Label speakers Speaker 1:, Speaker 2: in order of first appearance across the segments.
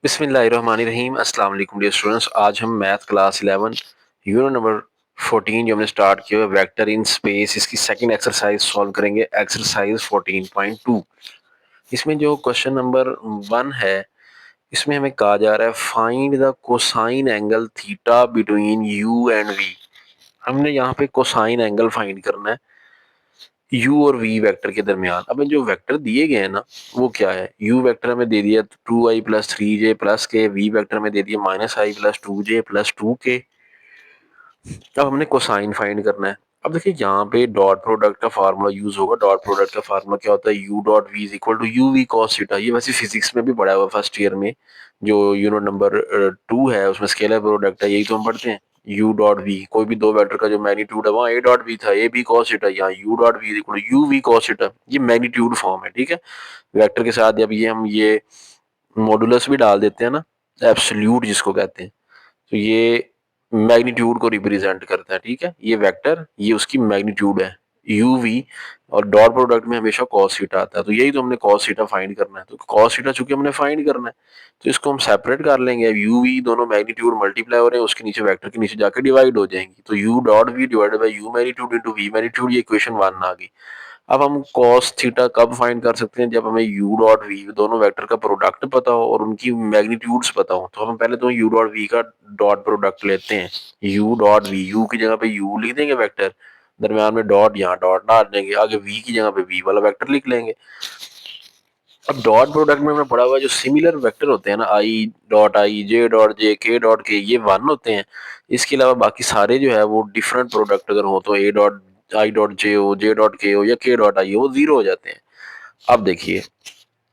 Speaker 1: बिस्मिल्लाहिर्रहमानिर्रहीम अस्सलाम वालेकुम डियर स्टूडेंट्स। आज हम मैथ क्लास 11 यूनिट नंबर 14 जो हमने स्टार्ट किया है वेक्टर इन स्पेस, इसकी सेकंड एक्सरसाइज सॉल्व करेंगे। एक्सरसाइज 14.2। इसमें जो क्वेश्चन नंबर 1 है, इसमें हमें कहा जा रहा है find the cosine angle theta between u and v. हमने यहाँ पे कोसाइन एंगल फाइंड करना है u और v वेक्टर के दरमियान। अब जो वेक्टर दिए गए हैं ना, वो क्या है? u वेक्टर हमें दे दिया 2i प्लस 3j प्लस के, v वेक्टर में दे दिया माइनस आई प्लस 2j प्लस 2k। अब हमने कोसाइन फाइंड करना है। अब देखिए यहाँ पे डॉट प्रोडक्ट का फार्मूला यूज होगा। डॉट प्रोडक्ट का फार्मूला क्या होता है? u dot v is equal to u v cos theta. ये वैसे फिजिक्स में भी पढ़ा हुआ फर्स्ट ईयर में, जो यूनिट नंबर 2 है उसमें स्केलर प्रोडक्ट है, यही तो हम पढ़ते हैं। u डॉट v, कोई भी दो वेक्टर का जो मैग्नीट्यूड है, वहाँ a डॉट v था, a b cos थीटा, यहाँ u dot v is equal to u v cos theta. ये मैग्नीट्यूड फॉर्म है, ठीक है। वेक्टर के साथ जब ये हम ये मॉडुलस भी डाल देते हैं ना, एब्सोल्यूट जिसको कहते हैं, तो ये मैग्नीट्यूड को रिप्रेजेंट करता है, ठीक है। ये वेक्टर, ये उसकी मैग्नीट्यूड है यू वी, और डॉट प्रोडक्ट में हमेशा cos थीटा आता है, तो यही तो हमने cos थीटा फाइंड करना है। तो cos थीटा चूंकि हमने फाइंड करना है, तो इसको हम सेपरेट कर लेंगे। यू वी दोनों मैग्नीट्यूड मल्टीप्लाई हो रहे हैं, उसके नीचे वेक्टर के नीचे जाकर डिवाइड हो जाएंगी, तो u dot v divided by u magnitude into v magnitude. ये इक्वेशन 1 आ गई। अब हम cos थीटा कब फाइंड कर सकते हैं? जब हमें u डॉट v दोनों वेक्टर का प्रोडक्ट पता हो और उनकी मैग्नीट्यूड्स पता हो। तो हम पहले तो u डॉट v का डॉट प्रोडक्ट लेते हैं। u डॉट v, u की जगह पे u लिख देंगे वेक्टर, दरमियान में डॉट, यहाँ डॉट डाल देंगे, आगे v की जगह पे v वाला वेक्टर लिख लेंगे। अब डॉट प्रोडक्ट में हमने पढ़ा हुआ है जो सिमिलर वेक्टर होते हैं ना, i dot i, j dot j, k dot k, ये 1 होते हैं। इसके अलावा बाकी सारे जो है वो डिफरेंट प्रोडक्ट अगर हो, तो a dot i dot j हो, j डॉट k हो या k डॉट i हो, वो 0 हो जाते हैं। अब देखिए,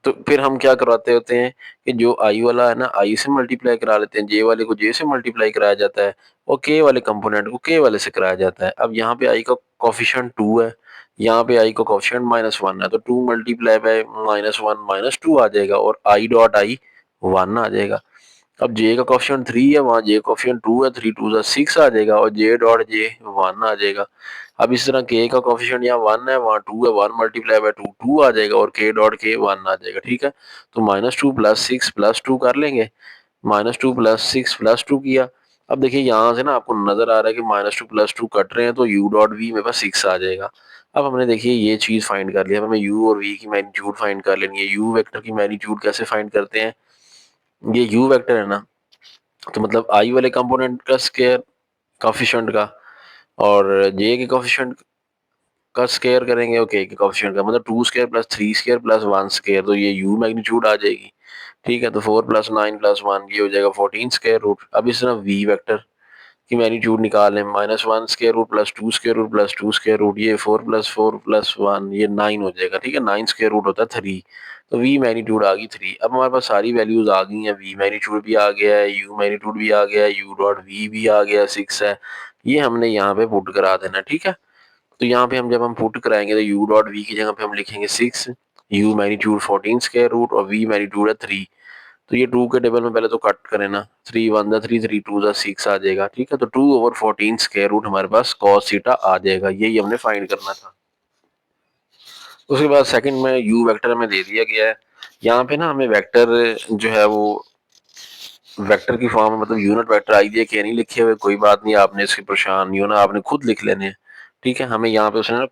Speaker 1: तो फिर हम क्या करवाते होते हैं कि जो i वाला है ना, i से मल्टीप्लाई करा लेते हैं, j वाले को j से मल्टीप्लाई कराया जाता है, और k वाले कंपोनेंट को k वाले से कराया जाता है। अब यहाँ पे i का कोफिशिएंट 2 है, यहाँ पे i का कोफिशिएंट -1 है, तो 2 मल्टीप्लाई बाय -1 -2 आ जाएगा, और i डॉट i 1 आ जाएगा। अब j का कोफिशिएंट 3 है, वहाँ j कोफिशिएंट 2 है, 3 2 जा 6 आ जाएगा, और j डॉट j 1 आ जाएगा। अब इस तरह k का कोफिशिएंट यहाँ 1 है, वहाँ 2 है, 1 मल्टीप्लाई बाय 2 2 आ जाएगा, और k डॉट k 1 आ जाएगा, ठीक है। तो -2 प्लस 6 प्लस 2 कर लेंगे। -2 प्लस 6 प्लस 2 किया। अब देखिए यहाँ से ना आपको नजर आ रहा है कि -2 प्लस 2 कट रहे हैं, तो u डॉट v मेरे पास 6 आ जाएगा। अब हमने देखिए ये चीज फाइंड कर लिया। अब हमें u और v की मैग्नीट्यूड फाइंड कर लेनी है। u वेक्टर की मैग्नीट्यूड कैसे फाइंड करते हैं? ये u वेक्टर है ना, तो मतलब i वाले कंपोनेंट का स्क्वायर कोफिशिएंट का, और j के कोफिशिएंट का स्क्वायर करेंगे, ओके, के कोफिशिएंट का, मतलब 2 square plus 3 square plus 1 square, तो ये u मैग्नीट्यूड आ जाएगी, ठीक है। तो 4 प्लस 9 प्लस 1, ये हो जाएगा 14 स्क्वायर रूट। अब इस तरह v वेक्टर की मैग्नीट्यूड निकालें, -1 square root plus 2 square root plus 2 square root, ये 4 प्लस 4 प्लस 1, ये 9 हो जाएगा, ठीक है। 9 स्क्वायर रूट होता है 3, तो v मैग्नीट्यूड आ गई 3। अब हमारे पास सारी वैल्यूज आ गई हैं, v मैग्नीट्यूड भी आ गया है, u मैग्नीट्यूड भी आ गया है, u डॉट v भी आ गया, 6 है। ये हमने यहाँ पे पुट करा देना, ठीक है। तो यहाँ पे हम जब हम पुट कराएंगे, तो u डॉट v की जगह पे हम लिखेंगे 6, u मैग्नीट्यूड 14 स्क्वायर रूट, और v मैग्नीट्यूड है 3। तो ये 2 के टेबल में पहले तो कट करें ना, 3 1 3, 3 2 6 आ जाएगा, ठीक है। तो 2/14 स्क्वायर रूट हमारे पास cos थीटा आ जाएगा। यही हमने फाइंड करना था। उसके बाद सेकंड में u वेक्टर हमें दे दिया गया है। यहाँ पे ना हमें वेक्टर जो है वो वेक्टर की फॉर्म में, मतलब यूनिट वेक्टर आई दिया कि नहीं लिखे हुए, कोई बात नहीं, आपने इसके परेशान नहीं होना, आपने खुद लिख लेने हैं, ठीक है। हमें यहाँ पे उसने ना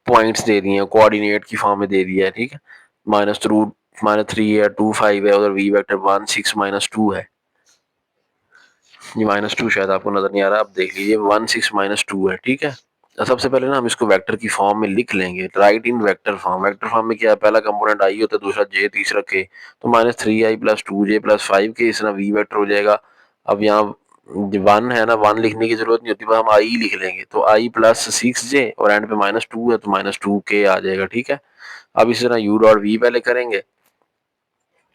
Speaker 1: पॉइंट्स दे दिए हैं, कोऑर्डिनेट की फॉर्म में दे दिया है, ठीक है। -3 है, 2 5 है, उधर v वेक्टर 1 6 -2 है। ये -2 शायद आपको नजर नहीं आ रहा, आप देख लीजिए, 1 6 -2 है, ठीक है। तो सबसे पहले ना हम इसको वेक्टर की फॉर्म में लिख लेंगे, राइट इन वेक्टर फॉर्म। वेक्टर फॉर्म में क्या है? पहला कंपोनेंट आई होता है, दूसरा j, तीसरा k, तो -3i plus 2j plus 5k, इस तरह v वेक्टर हो जाएगा। अब यहाँ 1 है ना, 1 लिखने की जरूरत नहीं होती, बस हम i लिख लेंगे, तो i प्लस 6j, और एंड पे -2 है, तो -2k आ जाएगा, ठीक है। अब इस तरह u डॉट v पहले करेंगे,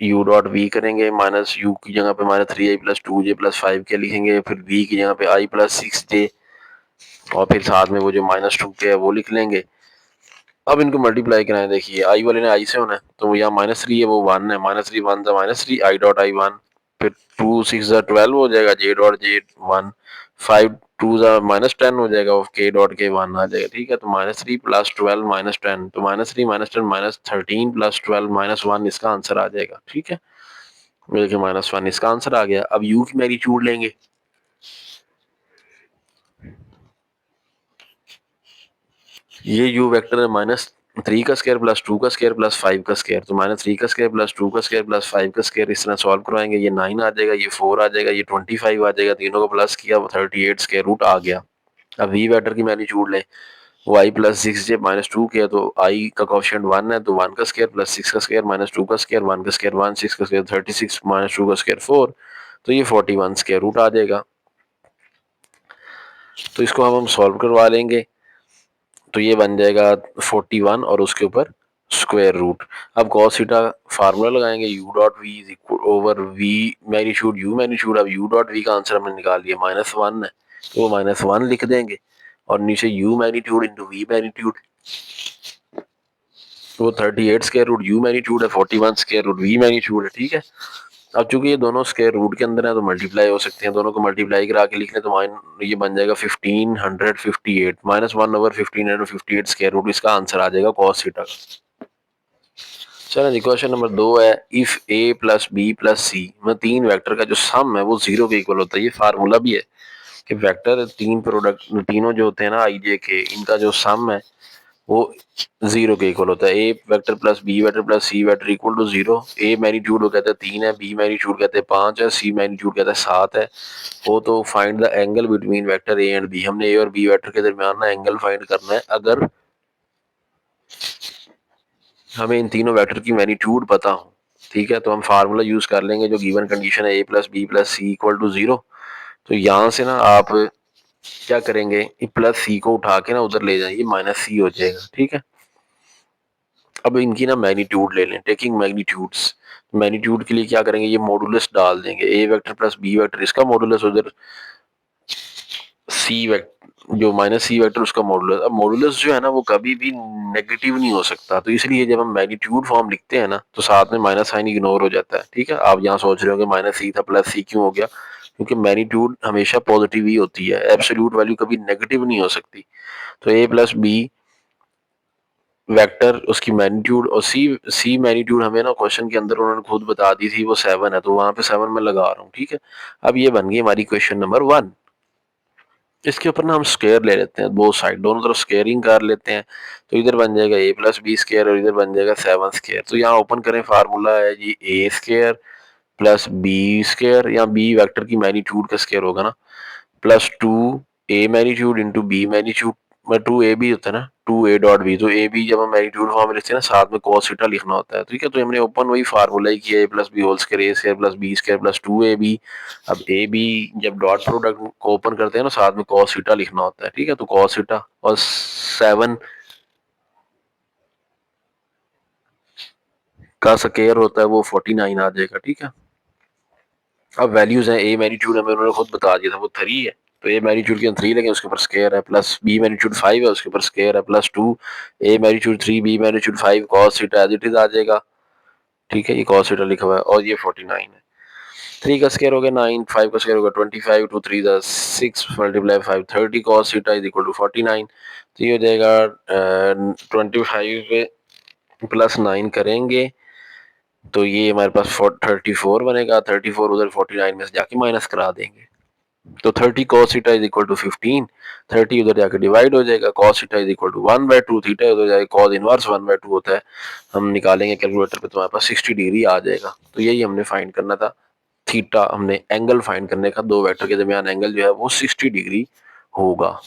Speaker 1: u डॉट v करेंगे, माइनस u की जगह पे -3i plus 2j plus 5k लिखेंगे, फिर v की जगह पे i प्लस 6j, और फिर साथ में वो जो -2k है वो लिख लेंगे। अब इनको मल्टीप्लाई कराएं, देखिए i वाले ने i से होना है, तो वो यहाँ -3 है, वो 1 है, -3 1 सा -3, i डॉट i 1, फिर 2 6 ज़ा 12 हो जाएगा, j डॉट j 1, 5 2 ज़ा -10 हो जाएगा, और k डॉट k 1 आ जाएगा, ठीक है। तो -3 प्लस 12 -10, तो -3 -10 -13 प्लस 12 -1 इसका आंसर आ जाएगा, ठीक है। देखिए -1 इसका आंसर आ गया। अब u की मैग्नीट्यूड लेंगे, ये u वेक्टर है -3 का स्क्वायर प्लस 2 का स्क्वायर प्लस 5 का स्क्वायर, तो -3 का स्क्वायर प्लस 2 का स्क्वायर प्लस 5 का स्क्वायर इस तरह सॉल्व करवाएंगे। ये 9 आ जाएगा, ये 4 आ जाएगा, ये 25 आ जाएगा, तीनों को प्लस किया 38 स्क्वायर रूट आ गया। अब v वेक्टर की मैग्नीट्यूड लें, y प्लस 6j -2 किया तो i का कोफिशिएंट 1 है, तो 1 का स्क्वायर प्लस 6 का स्क्वायर माइनस 2 का स्क्वायर, 1 का स्क्वायर 1, 6 का स्क्वायर 36 माइनस 2 का स्क्वायर 4, तो ये 41 स्क्वायर रूट आ जाएगा। तो इसको हम सॉल्व करवा लेंगे, तो ये बन जाएगा 41 और उसके ऊपर स्क्वायर रूट। अब cos थीटा फार्मूला लगाएंगे, u dot v is equal over v magnitude u magnitude. अब u डॉट वी का आंसर हमने निकाल लिया -1 है, तो वो -1 लिख देंगे और नीचे u magnitude into v magnitude, तो वो 38 स्क्वायर रूट u मैग्नीट्यूड है, 41 स्क्वायर रूट वी मैग्नीट्यूड है। ठीक है, अब चूंकि ये दोनों स्क्वायर रूट के अंदर है तो मल्टीप्लाई हो सकते हैं, दोनों को मल्टीप्लाई करा के लिख लें तो ये बन जाएगा 1558 -1/1558 स्क्वायर रूट, इसका आंसर आ जाएगा cos थीटा का। चलो जी, क्वेश्चन नंबर 2 है, if a plus B plus C में तीन वेक्टर का जो सम है वो 0 के इक्वल होता है। ये फार्मूला भी है कि वेक्टर तीन प्रोडक्ट तीनों जो होते हैं ना i j के, इनका जो सम है वो 0 के इक्वल होता है। ए vector plus B vector plus C vector equal to 0। A magnitude वो कहते हैं 3 है, बी मैग्नीट्यूड कहते हैं 5 है, सी मैग्नीट्यूड कहते हैं 7 है। वो तो find the angle between vector A and b, हमने ए और बी वेक्टर के दरमियान ना एंगल फाइंड करना है। अगर हमें इन तीनों वेक्टर की मैग्नीट्यूड पता हो, ठीक है, तो हम फार्मूला यूज कर लेंगे जो गिवन कंडीशन है, ए plus B plus C equal to 0। तो यहाँ से ना आप क्या करेंगे, प्लस सी को उठा के ना उधर ले जाएंगे, माइनस सी हो जाएगा। ठीक है, अब इनकी ना मैग्नीट्यूड ले लें, टेकिंग मैग्नीट्यूड्स। मैग्नीट्यूड के लिए क्या करेंगे, ये मॉडुलस डाल देंगे, ए वेक्टर प्लस बी वेक्टर इसका मॉडुलस, उधर सी वेक्टर जो माइनस सी वेक्टर उसका मॉडुलस। अब मॉडुलस जो है ना वो कभी भी नेगेटिव नहीं हो सकता, तो इसलिए जब हम मैग्नीट्यूड फॉर्म लिखते हैं ना तो साथ में माइनस साइन इग्नोर हो जाता है। ठीक है, आप यहाँ सोच रहे हो कि माइनस सी था प्लस सी क्यों हो गया, क्योंकि मैग्नीट्यूड हमेशा पॉजिटिव ही होती है, एब्सोल्यूट वैल्यू कभी नेगेटिव नहीं हो सकती। तो ए प्लस बी वेक्टर उसकी मैग्नीट्यूड और सी मैग्नीट्यूड हमें ना क्वेश्चन के अंदर उन्होंने खुद बता दी थी, वो 7 है, तो वहां पे 7 मैं लगा रहा हूँ। ठीक है, अब ये बन गई हमारी क्वेश्चन नंबर 1। इसके ऊपर ना हम स्क्वायर ले लेते हैं, दो साइड दोनों तरफ स्क्वायरिंग कर लेते हैं, तो इधर बन जाएगा ए प्लस बी स्क्वायर और इधर बन जाएगा 7 स्क्वायर। तो यहाँ ओपन करें, फार्मूला है जी A square plus B square, या बी वेक्टर की मैग्नीट्यूड का स्क्वायर होगा ना, plus 2 A magnitude into B magnitude, 2ab होता है ना, 2a डॉट बी, तो ए बी जब हम मैग्नीट्यूड फॉर्म में लिखते हैं ना साथ में cos थीटा लिखना होता है। ठीक है, तो हमने ओपन वही फार्मूला ही किया, A plus B whole square A square plus B square plus 2ab। अब ए बी जब डॉट प्रोडक्ट को ओपन करते हैं ना साथ में cos थीटा लिखना होता है। ठीक है, तो cos थीटा और 7 का स्क्वायर होता है वो 49 आ जाएगा। ठीक है, अब वैल्यूज हैं, ए मैग्नीट्यूड हमें उन्होंने खुद बता दिया था वो 3 है, तो ए मैग्नीट्यूड के 3 लगे उसके ऊपर स्क्वायर है, प्लस बी मैग्नीट्यूड 5 है उसके ऊपर स्क्वायर है, plus 2 A magnitude 3 B magnitude 5 cos theta as it is आ जाएगा। ठीक है, ये cos थीटा लिखा हुआ है और ये 49 है। 3 का स्क्वायर हो गया 9, 5 का स्क्वायर हो गया 25, 2 3 the 6 multiply 5 30 cos theta is equal to 49। तो ये हो जाएगा 25 पे प्लस 9 करेंगे तो ये हमारे पास 34 बनेगा, 34 उधर 49 में से जाके माइनस करा देंगे, तो 30 cos theta is equal to 15, 30 उधर जाकर डिवाइड हो जाएगा, cos theta is equal to 1/2, theta उधर जाके cos इनवर्स 1/2 होता है, हम निकालेंगे कैलकुलेटर पे तो हमारे पास 60 डिग्री आ जाएगा। तो यही हमने फाइंड करना था, थीटा हमने एंगल फाइंड करने का, दो वेक्टर के दरमियान एंगल जो है वो 60 डिग्री होगा।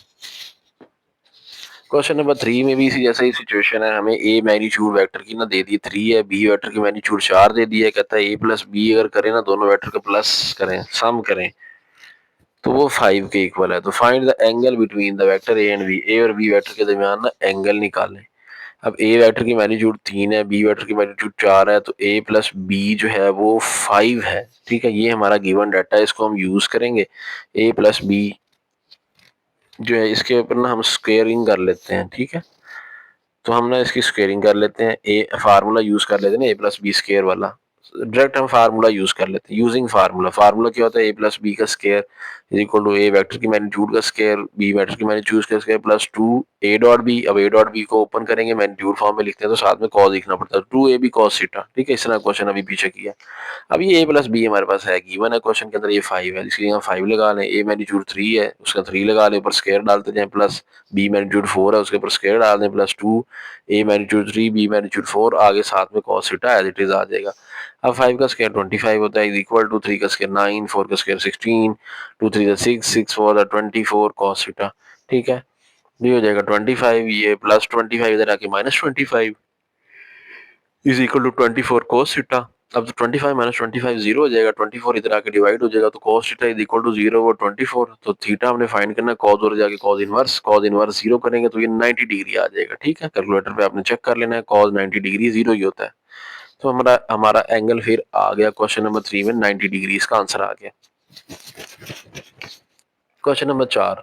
Speaker 1: क्वेश्चन नंबर 3 में भी इसी जैसा ही सिचुएशन है, हमें ए मैग्नीट्यूड वेक्टर की ना दे दी 3 है, बी वेक्टर की मैग्नीट्यूड 4 दे दी है, कहता है ए प्लस बी अगर करें ना दोनों वेक्टर का प्लस करें सम करें तो वो 5 के इक्वल है। तो find the angle between the vector A and B, A और बी वेक्टर के दरमियान ना एंगल निकालें। अब ए वेक्टर की मैग्नीट्यूड 3 है, बी वेक्टर की मैग्नीट्यूड 4 है, तो ए प्लस बी जो है वो 5 है। ठीक है, ये हमारा गिवन डाटा है, इसको हम यूज करेंगे। ए प्लस बी जो है इसके ऊपर ना हम स्क्वेयरिंग कर लेते हैं। ठीक है, तो हम ना इसकी स्क्वेयरिंग कर लेते हैं, ए फार्मूला यूज कर लेते हैं ना ए प्लस बी स्क्वेयर वाला, डायरेक्ट हम फार्मूला यूज कर लेते हैं। यूजिंग फार्मूला, फार्मूला क्या होता है, ए प्लस बी का square is equal to A vector की मैग्नीट्यूड का स्केयर बी वेक्टर की मैग्नीट्यूड का स्केयर प्लस 2 ए डॉट बी। अब ए डॉट बी को ओपन करेंगे, मैग्नीट्यूड फॉर्म में लिखते हैं तो साथ में कॉस लिखना पड़ता है, 2 ए बी कॉस थीटा। ठीक है, इस तरह क्वेश्चन अभी पीछे किया। अब ये ए प्लस बी हमारे पास है, गिवन है क्वेश्चन के अंदर, ये 5 है, इसलिए हम 5 लगा लें। ए मैग्नीट्यूड 3 है, उसका 3 लगा लें, ऊपर स्केयर डालते जाएं, प्लस बी मैग्नीट्यूड 4 है, उसके ऊपर स्केयर डाल दें, plus 2 A magnitude 3 B magnitude 4, आगे साथ में cos theta as it is आ जाएगा। अब 5 का स्केयर 25 होता है, इज इक्वल टू 3 का स्केयर 9, 4 का स्केयर 16, 2 3 6, 6 4 24 cos थीटा। ठीक है, ये हो जाएगा 25, ये प्लस 25 इधर आके minus 25 is equal to 24 cos theta. अब तो 25 माइनस 25 जीरो हो जाएगा, 24 इधर आके डिवाइड हो जाएगा, तो cos theta is equal to 0 और 24। तो थीटा हमने फाइंड करना है, cos और जाके cos इनवर्स 0 करेंगे तो ये 90 डिग्री आ जाएगा। ठीक है, कैलकुलेटर पे आपने चेक कर लेना है, cos 90 डिग्री 0 ही होता है। तो हमारा हमारा एंगल फिर आ गया क्वेश्चन नंबर 3 में 90 डिग्री, इसका आंसर आ गया। क्वेश्चन नंबर 4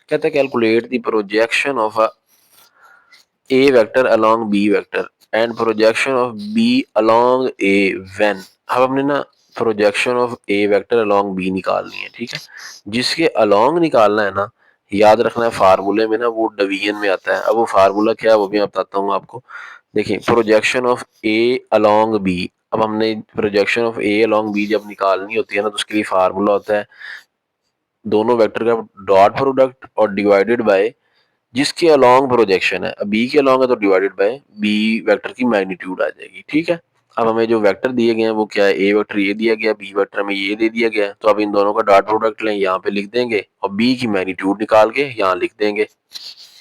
Speaker 1: कहता है calculate the projection of a a vector along b vector and projection of B along a when. अब हमने ना projection of a vector along b निकालनी है। ठीक है, जिसके अलोंग निकालना है ना, याद रखना है फार्मूले में ना वो डिवीजन में आता है। अब वो फार्मूला क्या है वो भी मैं बताता हूँ आपको। देखिए, projection of A along B, अब हमने projection of A along b जब निकालनी होती है ना, तो उसके लिए फार्मूला होता है दोनों वेक्टर का डॉट प्रोडक्ट और डिवाइडेड बाय जिसके अलोंग प्रोजेक्शन है। अब बी के अलोंग है तो डिवाइडेड बाय बी वेक्टर की मैग्नीट्यूड आ जाएगी। ठीक है, अब हमें जो वेक्टर दिए गए हैं वो क्या है, ए वेक्टर ये दिया गया, बी वेक्टर हमें ये दे दिया गया है, तो अब इन दोनों का डॉट प्रोडक्ट लें, यहाँ पे लिख देंगे और बी की मैग्नीट्यूड निकाल के यहाँ लिख देंगे,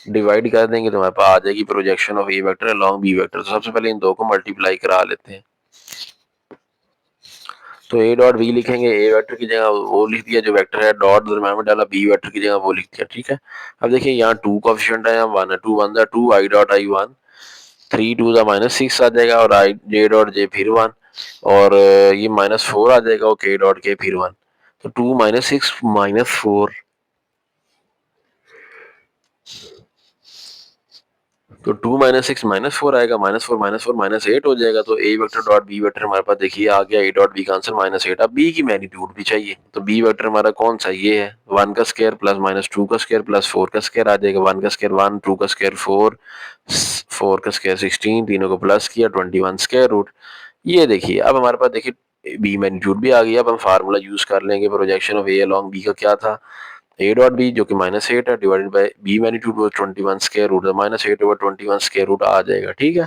Speaker 1: डिवाइड कर देंगे तो हमारे पास आ जाएगी projection of a vector along b vector. तो सबसे पहले इन दो को मल्टीप्लाई करा लेते हैं, तो ए डॉट बी लिखेंगे, ए वेक्टर की जगह वो लिख दिया जो वेक्टर है, डॉट दरम्यान में डाला, बी वेक्टर की जगह वो लिख दिया। ठीक है, अब देखिए यहाँ 2 कोएफिशिएंट है, यहाँ 1 है, 2 1 2 आई डॉट आई 1, 3 2 माइनस 6 आ जाएगा और आई जे डॉट जे फिर 1 और ये माइनस 4 आ जाएगा और के डॉट के फिर 1। तो 2 माइनस 6 माइनस 4, तो 2 माइनस 6 माइनस 4 आएगा, माइनस 4 माइनस 4 माइनस 8 हो जाएगा। तो a vector dot B vector हमारे पास देखिए आ गया, ए डॉट बी का आंसर माइनस 8। अब बी की मैग्नीट्यूड भी चाहिए, तो बी वेक्टर हमारा कौन सा, ये है 1 का स्क्वायर प्लस माइनस 2 का स्क्वायर प्लस 4 का स्क्वायर आ जाएगा, 1 का स्क्वायर 1, 2 का स्क्वायर 4, 4 का स्क्वायर 16, तीनों को प्लस किया 21 स्क्वायर रूट। ये देखिए अब हमारे पास देखिए बी मैग्नीट्यूड भी आ गई। अब हम फार्मूला यूज कर लेंगे, projection of A along b का क्या था, ए डॉट बी जो कि माइनस 8 है डिवाइडेड बाय बी मैग्नीट्यूड वो 21 square root, minus 8 over 21 square root आ जाएगा। ठीक है,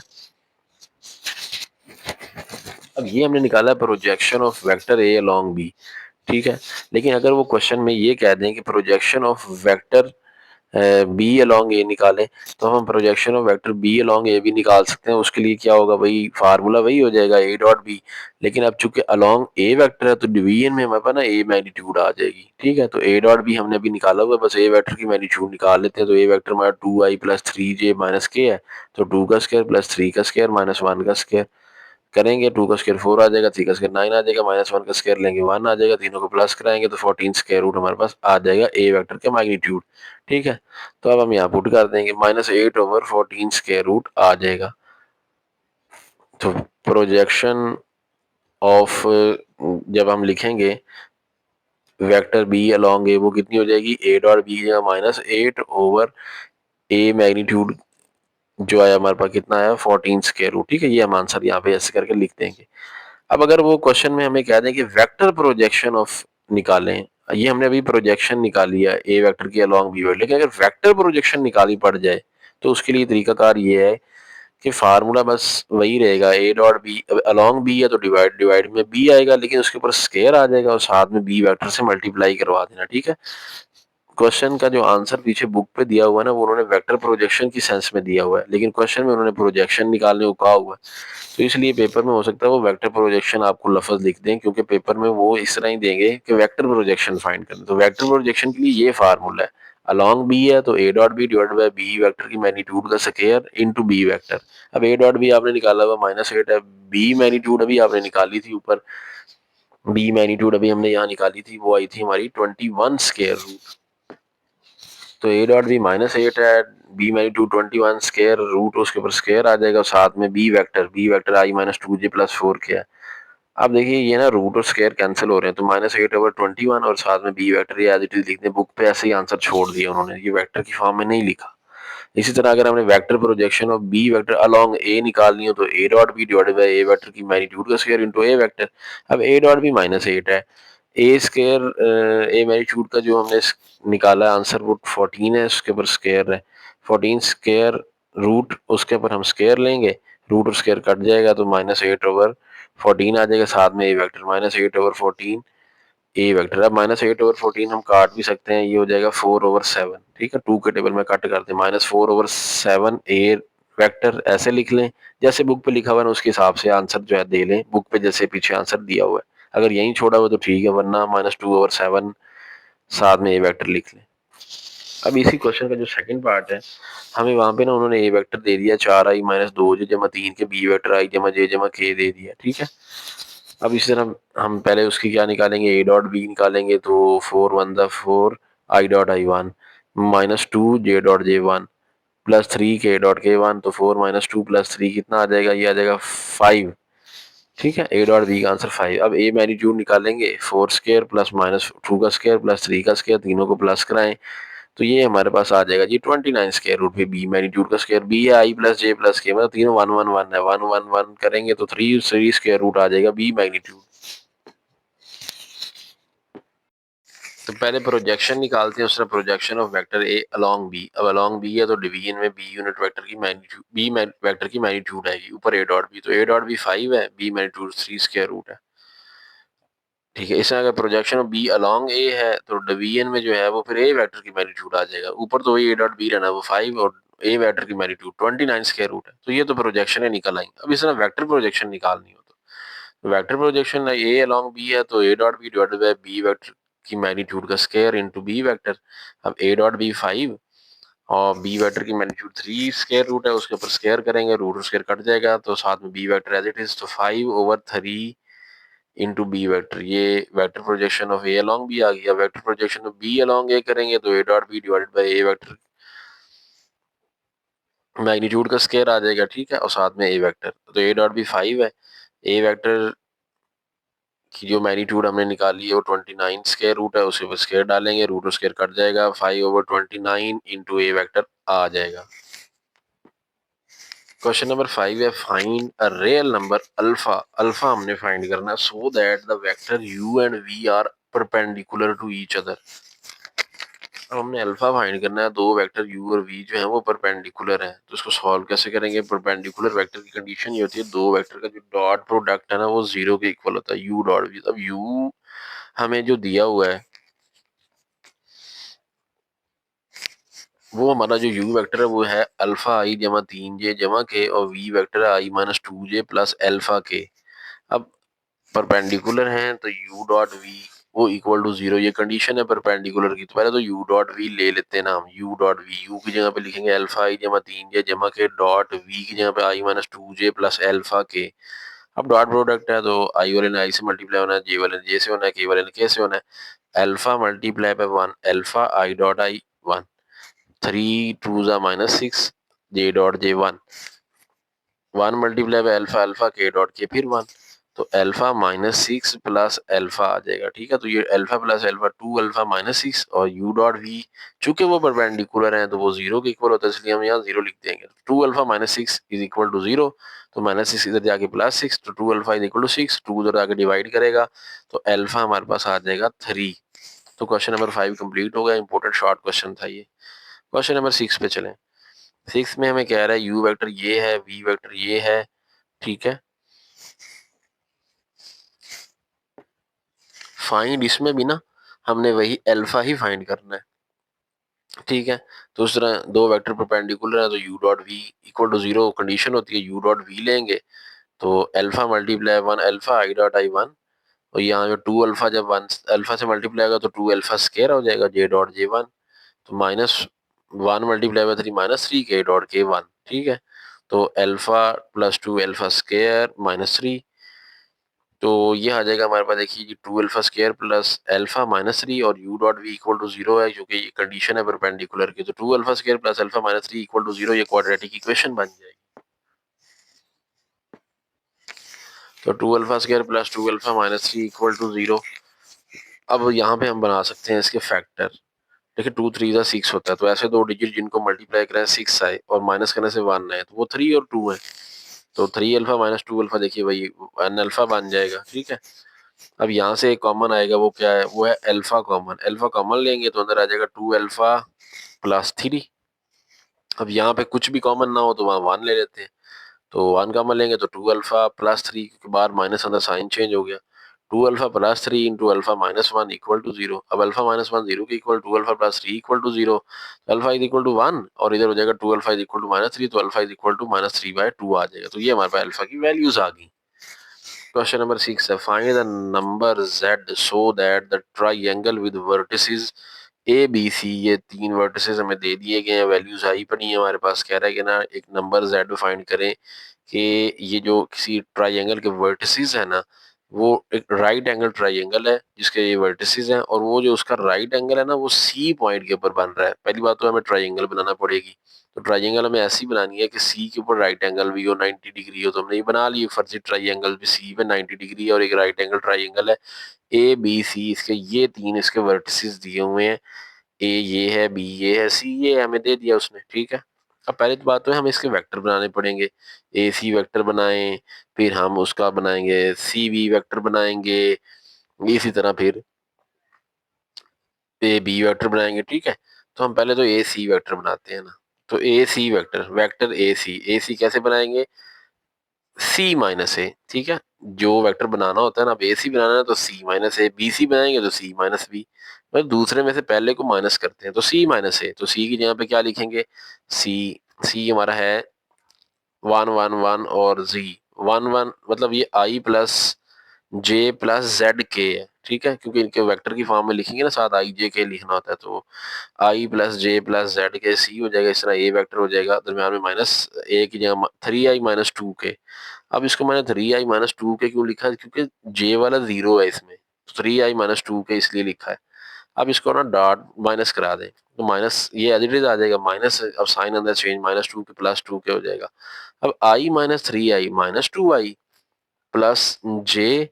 Speaker 1: अब ये हमने निकाला projection of vector A along B. ठीक है, लेकिन अगर वो क्वेश्चन में ये कह दें कि projection of vector B along A निकालें, तो हम projection of vector B along A भी निकाल सकते हैं। उसके लिए क्या होगा भाई, फार्मूला वही हो जाएगा ए डॉट बी, लेकिन अब चूंकि अलोंग ए वेक्टर है तो डिवीजन में हमारे पास ना ए मैग्नीट्यूड आ जाएगी। ठीक है, तो ए डॉट बी हमने अभी निकाला हुआ है, बस ए वेक्टर की मैग्नीट्यूड निकाल लेते हैं। तो ए वेक्टर हमारा 2i प्लस 3j माइनस के है, तो 2 का स्क्वायर प्लस 3 का स्क्वायर माइनस 1 का स्क्वायर करेंगे, 2 का स्क्वायर 4 आ जाएगा, 3 का स्क्वायर 9 आ जाएगा, माइनस 1 का स्क्वायर लेंगे 1 आ जाएगा, तीनों को प्लस कराएंगे तो 14 स्क्वायर रूट हमारे पास आ जाएगा ए वेक्टर का मैग्नीट्यूड। ठीक है, तो अब हम यहाँ पुट कर देंगे, माइनस 8 ओवर 14 स्क्वायर रूट आ जाएगा। तो प्रोजेक्शन ऑफ जब हम लिखेंगे वेक्टर बी अलोंग ए, वो कितनी हो जाएगी, a dot B minus 8 over a magnitude जो आया हमारे पास कितना आया 14 स्क्वायर रूट। ठीक है, ये हम आंसर यहाँ पे ऐसे करके लिख देंगे। अब अगर वो क्वेश्चन में हमें कह दें कि वेक्टर प्रोजेक्शन ऑफ निकालें, ये हमने अभी प्रोजेक्शन निकाली है ए वेक्टर की अलोंग बी वेक्टर, लेकिन अगर वेक्टर प्रोजेक्शन निकाली पड़ जाए तो उसके लिए तरीकाकार ये है कि फार्मूला बस वही रहेगा, a dot b along B है तो डिवाइड डिवाइड में बी आएगा, लेकिन उसके ऊपर स्केयर आ जाएगा और साथ में बी वेक्टर से मल्टीप्लाई करवा देना। ठीक है, क्वेश्चन का जो आंसर पीछे बुक पे दिया हुआ है ना, वो उन्होंने वेक्टर प्रोजेक्शन की सेंस में दिया हुआ है, लेकिन क्वेश्चन में उन्होंने प्रोजेक्शन निकालने को कहा हुआ है। तो इसलिए पेपर में हो सकता है वो वेक्टर प्रोजेक्शन आपको लफ्ज लिख दें, क्योंकि पेपर में वो इस तरह ही देंगे कि वेक्टर प्रोजेक्शन फाइंड करना। तो वेक्टर प्रोजेक्शन के लिए ये फार्मूला है, अलोंग बी है तो A dot B divided by B vector की मैग्नीट्यूड का स्क्वायर इनटू बी वेक्टर। अब ए डॉट बी आपने निकाला हुआ माइनस 8 है, बी मैग्नीट्यूड अभी आपने निकाली थी ऊपर, बी मैग्नीट्यूड अभी हमने यहाँ निकाली थी, वो आई थी हमारी 21 स्क्वायर रूट। तो ए डॉट बी माइनस 8 है, बी मैग्नीट्यूड 21 स्क्वायर रूट, उसके ऊपर स्क्वायर आ जाएगा, साथ में बी वेक्टर आई माइनस 2j प्लस 4 के है, अब देखिए ये ना रूट और स्क्वायर कैंसिल हो रहे हैं, तो -8/21 और साथ में बी वेक्टर ये एज इट इज लिखते हैं। बुक पे ऐसे ही आंसर छोड़ दिया उन्होंने, ये वेक्टर की फॉर्म में नहीं लिखा। इसी तरह अगर हमने vector projection of B vector along A निकालनी हो तो A dot B divided by A vector की मैग्नीट्यूड का स्क्वायर इनटू ए वेक्टर। अब ए डॉट बी -8 है, ए स्क्वायर ए मैग्नीट्यूड का जो हमने निकाला आंसर वो 14 है, उसके ऊपर स्क्वायर है 14 स्क्वायर रूट, उसके ऊपर हम स्क्वायर लेंगे, रूट और स्क्वायर कट जाएगा तो -8/14 आ जाएगा, साथ में ए वेक्टर -8/14 ए वेक्टर। अब -8/14 हम काट भी सकते हैं, ये हो जाएगा 4/7। ठीक है, 2 के टेबल में कट करते हैं, -4/7 ए वेक्टर ऐसे लिख लें जैसे बुक पे लिखा हुआ है ना, उसके हिसाब से आंसर जो है दे लें, बुक पे जैसे पीछे आंसर दिया हुआ है। अगर यहीं छोड़ा हुआ तो ठीक है, वरना -2/7 साथ में ए वेक्टर लिख लें। अब इसी क्वेश्चन का जो सेकंड पार्ट है, हमें वहां पे ना उन्होंने ए वेक्टर दे दिया 4i-2j जमा 3 के बी वेक्टर i जमा j जमा k दे दिया। ठीक है, अब इस तरह हम पहले उसकी क्या निकालेंगे, ए डॉट बी निकालेंगे, तो 4 1 4 I dot i1 -2 j dot j1 +3 k dot k1, तो 4 - 2 + 3 कितना आ जाएगा, ये आ जाएगा 5। ठीक है, ए डॉट बी का आंसर 5। अब ए मैग्नीट्यूड निकालेंगे, 4 स्क्वायर प्लस -2 का स्क्वायर प्लस 3 का स्क्वायर, तीनों को प्लस कराएं तो ये हमारे पास आ जाएगा जी 29 स्क्वायर रूट पे बी मैग्नीट्यूड का स्क्वायर, बी है आई प्लस जे प्लस के, मतलब तीनों 1 1 1 है, 1 1 1 करेंगे तो 3 स्क्वायर रूट आ जाएगा बी मैग्नीट्यूड। तो पहले प्रोजेक्शन निकालते हैं, उसका projection of vector A along B. अब अलोंग बी है तो डिवीजन में बी यूनिट वेक्टर की मैग्नीट्यूड, बी वेक्टर की मैग्नीट्यूड आएगी ऊपर ए डॉट बी, तो ए डॉट बी 5 है, बी मैग्नीट्यूड 3 स्क्वायर रूट है। ठीक है, इसमें अगर प्रोजेक्शन ऑफ बी अलोंग ए है तो डिवीजन में जो है वो फिर ए वेक्टर की मैग्नीट्यूड आ जाएगा, ऊपर तो वही ए डॉट बी रहना, वो 5 और ए वेक्टर की मैग्नीट्यूड 29 स्क्वायर रूट है। तो ये तो प्रोजेक्शन है निकल आई। अब इसमें वेक्टर प्रोजेक्शन निकालनी हो तो vector projection A along B है तो A dot B divided by B vector की मैग्नीट्यूड का स्क्वायर इनटू बी वेक्टर। अब ए डॉट बी 5 और बी वेक्टर की मैग्नीट्यूड 3 स्क्वायर रूट है, उसके ऊपर स्क्वायर करेंगे, रूट स्क्वायर कट जाएगा, तो साथ में B vector as it is, तो 5/3 इनटू बी वेक्टर। ये vector projection of A along B आ गया। Vector projection of B along A करेंगे तो A dot B divided by A vector magnitude का स्क्वायर आ जाएगा। ठीक है, और साथ में ए वेक्टर, तो ए डॉट बी 5 है, ए वेक्टर की जो मैग्नीट्यूड हमने निकाली है वो 29 स्क्वायर रूट है, उसके ऊपर स्क्वायर डालेंगे, रूट स्क्वायर कट जाएगा, 5/29 इनटू ए वेक्टर आ जाएगा। क्वेश्चन नंबर 5 है, find a real number alpha. Alpha हमने फाइंड करना है so that the vector u and v are perpendicular to each other. अब हमने अल्फा फाइंड करना है, दो वेक्टर u और v जो है वो परपेंडिकुलर हैं, तो इसको सॉल्व कैसे करेंगे। परपेंडिकुलर वेक्टर की कंडीशन ये होती है, दो वेक्टर का जो डॉट प्रोडक्ट है ना वो 0 के इक्वल होता है, u डॉट v। अब u हमें जो दिया हुआ है वो हमारा जो u वेक्टर है वो है अल्फा i जमा 3j जमा k, और v वेक्टर है i-2j प्लस अल्फा k। अब परपेंडिकुलर हैं तो u डॉट v वो इक्वल टू 0, ये कंडीशन है परपेंडिकुलर की। तो पहले तो u डॉट v ले लेते हैं ना हम, u डॉट v, u की जगह पे लिखेंगे अल्फा i जमा 3j जमा k डॉट v की जगह पे i-2j प्लस अल्फा k। अब डॉट प्रोडक्ट है तो i वाले ने i से मल्टीप्लाई होना है, j वाले ने j से होना है, k वाले ने k से होना है। Alpha multiply by 1 alpha i dot i 1, 3 2 -6 j dot j 1, 1 multiply by alpha alpha k dot k फिर 1, तो अल्फा -6 प्लस अल्फा आ जाएगा। ठीक है, तो ये अल्फा प्लस अल्फा 2 अल्फा -6 और u डॉट v चूंकि वो परपेंडिकुलर हैं तो वो 0 के इक्वल होता है, इसलिए हम यहाँ 0 लिख देंगे। 2 अल्फा -6 इज इक्वल टू 0, तो -6 इधर जाके +6, तो 2 अल्फा इज इक्वल टू 6, 2 उधर आके डिवाइड करेगा तो अल्फा हमारे पास आ जाएगा 3। तो क्वेश्चन नंबर 5 कंप्लीट हो गया, इंपॉर्टेंट शॉर्ट क्वेश्चन था ये। क्वेश्चन नंबर 6 पे चलें। 6 में हमें कह रहा है u वेक्टर ये है, v वेक्टर ये है। ठीक है, फाइंड, इसमें भी ना हमने वही अल्फा ही फाइंड करना है। ठीक है, तो उस तरह दो वेक्टर परपेंडिकुलर है तो u dot v equal to 0 condition होती है, u डॉट v लेंगे तो alpha multiply 1 alpha i dot i1, और यहाँ जो 2 अल्फा जब 1 अल्फा से मल्टीप्लाई होगा तो 2 अल्फा स्क्वायर हो जाएगा j डॉट j1, तो -1 multiply by 3 -3 k dot k1। ठीक है, तो अल्फा +2 अल्फा स्क्वायर -3, तो ये आ जाएगा हमारे पास, देखिए जी 2 अल्फा स्क्वायर प्लस अल्फा -3 और u dot v equal to 0 है क्योंकि ये कंडीशन है परपेंडिकुलर की, तो 2 alpha square plus alpha -3 equal to 0, ये क्वाड्रेटिक इक्वेशन बन जाएगी। तो 2α² प्लस 2α माइनस 3 इक्वल टू 0। अब यहाँ पे हम बना सकते हैं इसके फैक्टर। देखिए 2 3 6 होता है, तो ऐसे दो डिजिट जिनको मल्टीप्लाई करें 6 आए और माइनस करने से 1 आए, तो वो 3 और 2 है। तो 3α माइनस 2α देखिए भाई 1α बन जाएगा, ठीक है। अब यहाँ से एक कॉमन आएगा, वो क्या है, वो है अल्फा कॉमन। अल्फा कॉमन लेंगे तो अंदर आ जाएगा 2α प्लस 3। अब यहाँ पे कुछ भी कॉमन ना हो तो वहाँ 1 ले लेते हैं, तो 1 कॉमन लेंगे तो 2α प्लस 3 के बाद माइनस अंदर साइन चेंज हो गया। 2α plus 3 into alpha minus 1 equal to 0। अब अल्फा माइनस 1 0 के equal, 2α plus 3 equal to 0, alpha is equal to 1 और इधर हो जाएगा 2α इज इक्वल टू माइनस 3, तो alpha is equal to minus 3/2 आ जाएगा। तो ये हमारे पास अल्फा की वैल्यूज आ गई। क्वेश्चन नंबर 6 है, find the number z so that the triangle with vertices A B C. ये 3 वर्टिसेस हमें दे दिए गए हैं, वैल्यूज आई पड़ी है हमारे पास। कह रहा है कि ना एक नंबर z फाइंड करें कि ये जो किसी ट्राइंगल के वर्टिसेस है ना, वो एक राइट एंगल ट्राइंगल है जिसके ये वर्टिसेस हैं, और वो जो उसका राइट एंगल है ना वो सी पॉइंट के ऊपर बन रहा है। पहली बात तो हमें ट्राइंगल बनाना पड़ेगी, तो ट्राइंगल हमें ऐसी बनानी है कि सी के ऊपर राइट एंगल भी हो, 90 डिग्री हो। तो हमने ये बना ली फर्जी ट्राइंगल भी, सी पे 90 डिग्री है और एक राइट एंगल ट्राइंगल है ए बी सी। इसके ये 3 इसके वर्टिसेस दिए हुए हैं, ए ये है, बी ये है, सी ये हमें दे दिया उसने, ठीक है। अब पहली तो बात तो है हमें इसके वेक्टर बनाने पड़ेंगे। ए सी वेक्टर बनाएं, फिर हम उसका बनाएंगे सी बी वेक्टर बनाएंगे, इसी तरह फिर ए बी वेक्टर बनाएंगे, ठीक है। तो हम पहले तो ए सी वेक्टर बनाते हैं ना। तो A C vector, vector A सी कैसे बनाएंगे, सी माइनस ए, ठीक है। जो वेक्टर बनाना होता है ना, अब ए सी बनाना है तो सी माइनस ए, बी सी बनाएंगे तो सी माइनस बी। मतलब दूसरे में से पहले को माइनस करते हैं, तो सी माइनस ए, तो सी की जगह पे क्या लिखेंगे, सी। सी हमारा है 1 1 1 और जी 1 1, मतलब ये आई प्लस जे प्लस जेड के है, ठीक है। क्योंकि इनके वेक्टर की फॉर्म में लिखेंगे ना, साथ आई जे के लिखना होता है, तो आई प्लस जे प्लस जेड के सी हो जाएगा। इस तरह ए वेक्टर हो जाएगा, दरम्यान में माइनस ए की जगह 3i-2 के। अब इसको मैंने 3i-2 के क्यों लिखा है, क्योंकि जे वाला 0 है इसमें, 3i-2 के इसलिए लिखा है। अब इसको ना डॉट माइनस करा दें, तो माइनस ये एज इट इज आ जाएगा माइनस, अब साइन अंदर चेंज, -2 के +2 के हो जाएगा। अब i-3i-2i प्लस जे,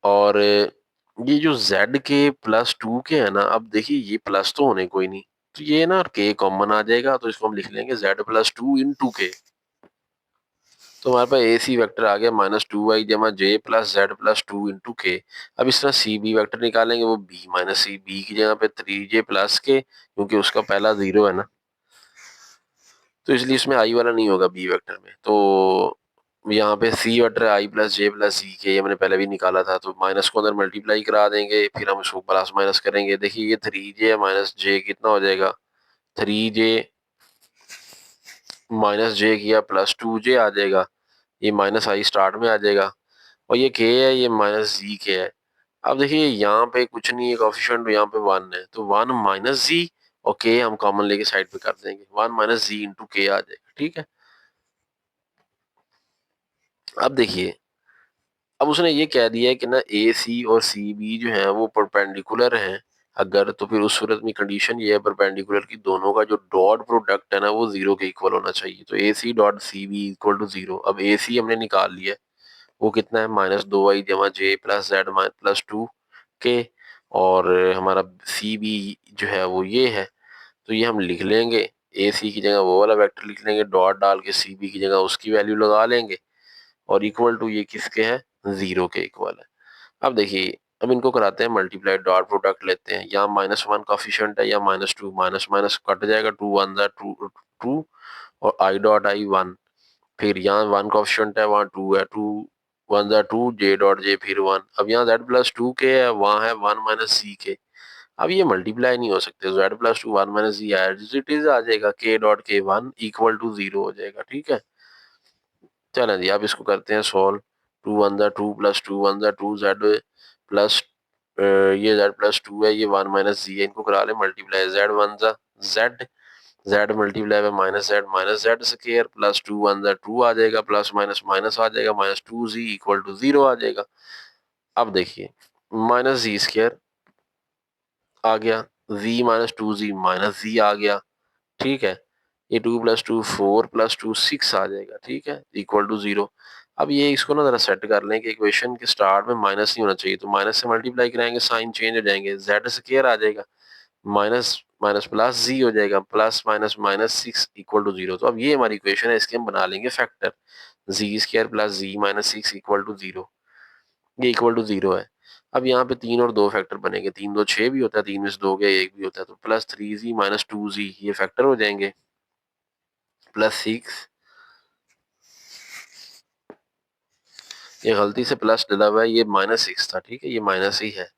Speaker 1: और ये जो z के +2 के है ना, अब देखिए ये प्लस तो होने कोई नहीं, तो ये ना के कॉमन आ जाएगा, तो इसको हम लिख लेंगे z+2 इंटू के। तो हमारे पास ए सी वैक्टर आ गया -2i जमा जे प्लस z+2 इंटू के। अब इस तरह सी बी वैक्टर निकालेंगे, वो b माइनस सी, बी की जगह पे 3j प्लस के, क्योंकि उसका पहला 0 है ना, तो इसलिए इसमें आई वाला नहीं होगा बी वेक्टर में। तो यहाँ पे सी वेक्टर आई प्लस जे प्लस जी के, ये मैंने पहले भी निकाला था, तो माइनस को अंदर मल्टीप्लाई करा देंगे, फिर हम इसको प्लस माइनस करेंगे। देखिए ये 3j माइनस जे कितना हो जाएगा, 3j माइनस जे किया +2j आ जाएगा, ये माइनस आई स्टार्ट में आ जाएगा, और ये के है, ये माइनस जी के है। अब देखिए यहाँ पे कुछ नहीं है कोफिशिएंट, यहाँ पे 1 है, तो 1 माइनस जी और के हम कॉमन लेके साइड पे कर देंगे, 1 माइनस जी इंटू के आ जाएगा, ठीक है। अब देखिए, अब उसने ये कह दिया है कि ना ए सी और सी बी जो है वो परपेंडिकुलर हैं, अगर, तो फिर उस सूरत में कंडीशन ये है परपेंडिकुलर की, दोनों का जो डॉट प्रोडक्ट है ना वो 0 के इक्वल होना चाहिए। तो A C dot C B equal to 0। अब ए सी हमने निकाल लिया है, वो कितना है, -2i जमा जे प्लस जेड +2 के, और हमारा सी बी जो है वो ये है, तो ये हम लिख लेंगे, ए सी की जगह वो वाला वेक्टर लिख लेंगे, डॉट डाल के सी बी की जगह उसकी वैल्यू लगा लेंगे, और इक्वल टू ये किसके है, 0 के इक्वल है। अब देखिए, अब इनको कराते हैं मल्टीप्लाई, डॉट प्रोडक्ट लेते हैं, यहाँ -1 कॉफिशिएंट है, या -2, माइनस माइनस कट जाएगा, 2 1 2 2, और आई डॉट आई 1, फिर यहाँ 1 कॉफिशिएंट है, वहाँ 2 है, 2 1 2, जे डॉट जे फिर 1। अब यहाँ z+2 के है, वहाँ है 1 माइनस सी के। अब ये मल्टीप्लाई नहीं हो सकते, z+2 1 minus C as it is आ जाएगा, के डॉट के 1 इक्वल टू 0 हो जाएगा, ठीक है। चलें जी, अब इसको करते हैं सॉल्व। 2 1 2 प्लस 2 1 2 जेड प्लस, ये z+2 है, ये 1 माइनस जी है, इनको करा ले multiply, z1 Z, Z multiply by minus Z square plus 2 1 2 आ जाएगा, प्लस माइनस माइनस आ जाएगा, -2z इक्वल टू 0 आ जाएगा। अब देखिए, -z² आ गया, z -2z -z आ गया, ठीक है। ये 2 + 2 4 + 2 6 आ जाएगा, ठीक है, इक्वल टू 0। अब ये इसको ना जरा सेट कर लें कि इक्वेशन के स्टार्ट में माइनस नहीं होना चाहिए, तो माइनस से मल्टीप्लाई कराएंगे साइन चेंज हो जाएंगे, जेड स्क्वायर आ जाएगा, माइनस माइनस प्लस जी हो जाएगा, plus minus minus 6 equal to 0। तो अब ये हमारी इक्वेशन है, इसके हम बना लेंगे factor, Z square plus Z minus 6 equal to 0, ये इक्वल टू 0 है। अब यहाँ पे 3 और 2 फैक्टर बनेंगे, 3 2 6 भी होता है, 3 में से 2 गया 1 भी होता है, तो प्लस 3z माइनस 2z ये फैक्टर हो जाएंगे, प्लस 6, ये गलती से प्लस डला हुआ है, ये माइनस 6 था, ठीक है, ये माइनस ही है,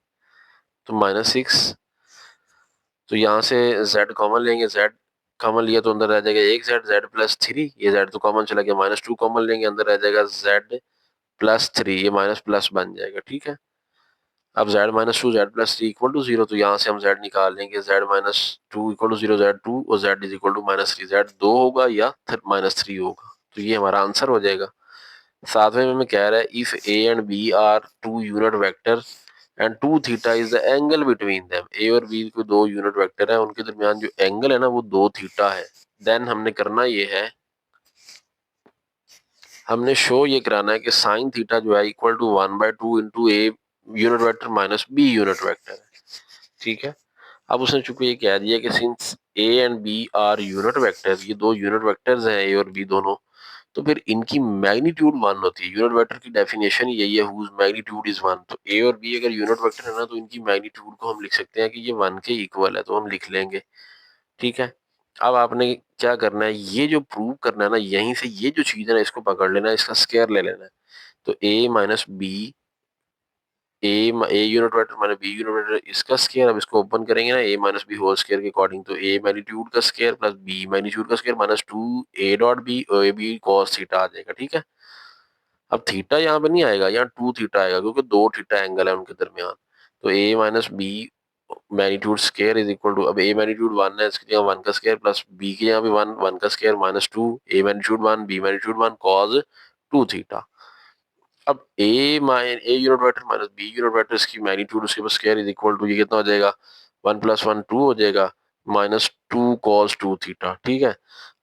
Speaker 1: तो माइनस 6, तो यहाँ से z कॉमन लेंगे, z कॉमन लिया तो अंदर रह जाएगा एक z, z प्लस 3, ये z तो कॉमन चला गया, माइनस 2 कॉमन लेंगे, अंदर रह जाएगा z प्लस 3, ये माइनस प्लस बन जाएगा, ठीक है। अब z minus 2 z plus 3 equal to 0, तो यहाँ से हम z निकाल लेंगे, z minus 2 equal to 0, z 2 और z is equal to minus 3, z 2 होगा या माइनस 3 होगा, तो ये हमारा आंसर हो जाएगा। सातवें में कह रहा है if A and B are two unit vector and two theta is the angle between them, A और बी को दो यूनिट वेक्टर है, उनके दरमियान जो एंगल है ना वो 2 थीटा है, देन हमने करना ये है, हमने शो ये कराना है कि साइन थीटा जो है equal to 1/2 into A unit vector minus B unit vector है, ठीक है। अब उसने चूंकि ये कह दिया कि since A and B are unit vector, ये दो यूनिट वेक्टर्स हैं ए और बी दोनों, तो फिर इनकी मैग्नीट्यूड 1 होती है, यूनिट वेक्टर की डेफिनेशन यही है, हुज मैग्नीट्यूड इज 1, तो ए और बी अगर यूनिट वेक्टर है ना तो इनकी मैग्नीट्यूड को हम लिख सकते हैं कि ये 1 के इक्वल है, तो हम लिख लेंगे, ठीक है। अब आपने क्या करना है, ये जो प्रूव करना है ना, यहीं से ये जो चीज है ना इसको पकड़ लेना है, इसका स्क्वायर ले लेना है, तो ए minus B, A unit vector minus B unit vector, इसका स्क्वायर, अब इसको ओपन करेंगे ना A minus B whole square के अकॉर्डिंग, तो ए मैग्नीट्यूड का स्क्वायर प्लस बी मैग्नीट्यूड का स्क्वायर माइनस 2 ए डॉट बी और ए बी कॉस थीटा आ जाएगा, ठीक है। अब थीटा यहाँ पे नहीं आएगा, यहाँ 2 थीटा आएगा क्योंकि 2 थीटा एंगल है उनके दरमियान, तो ए minus B magnitude square is equal to, अब ए मैग्नीट्यूड 1 है, इसके जगह 1 का स्क्वायर प्लस बी के यहाँ भी 1, 1 का square minus 2, A magnitude 1 B magnitude 1 cos 2 theta. अब A unit vector minus B unit vector, इसकी मैग्नीट्यूड उसके पास स्क्वायर इज इक्वल टू, ये कितना हो जाएगा 1 प्लस 1 2 हो जाएगा, माइनस 2 कॉस 2 थीटा, ठीक है।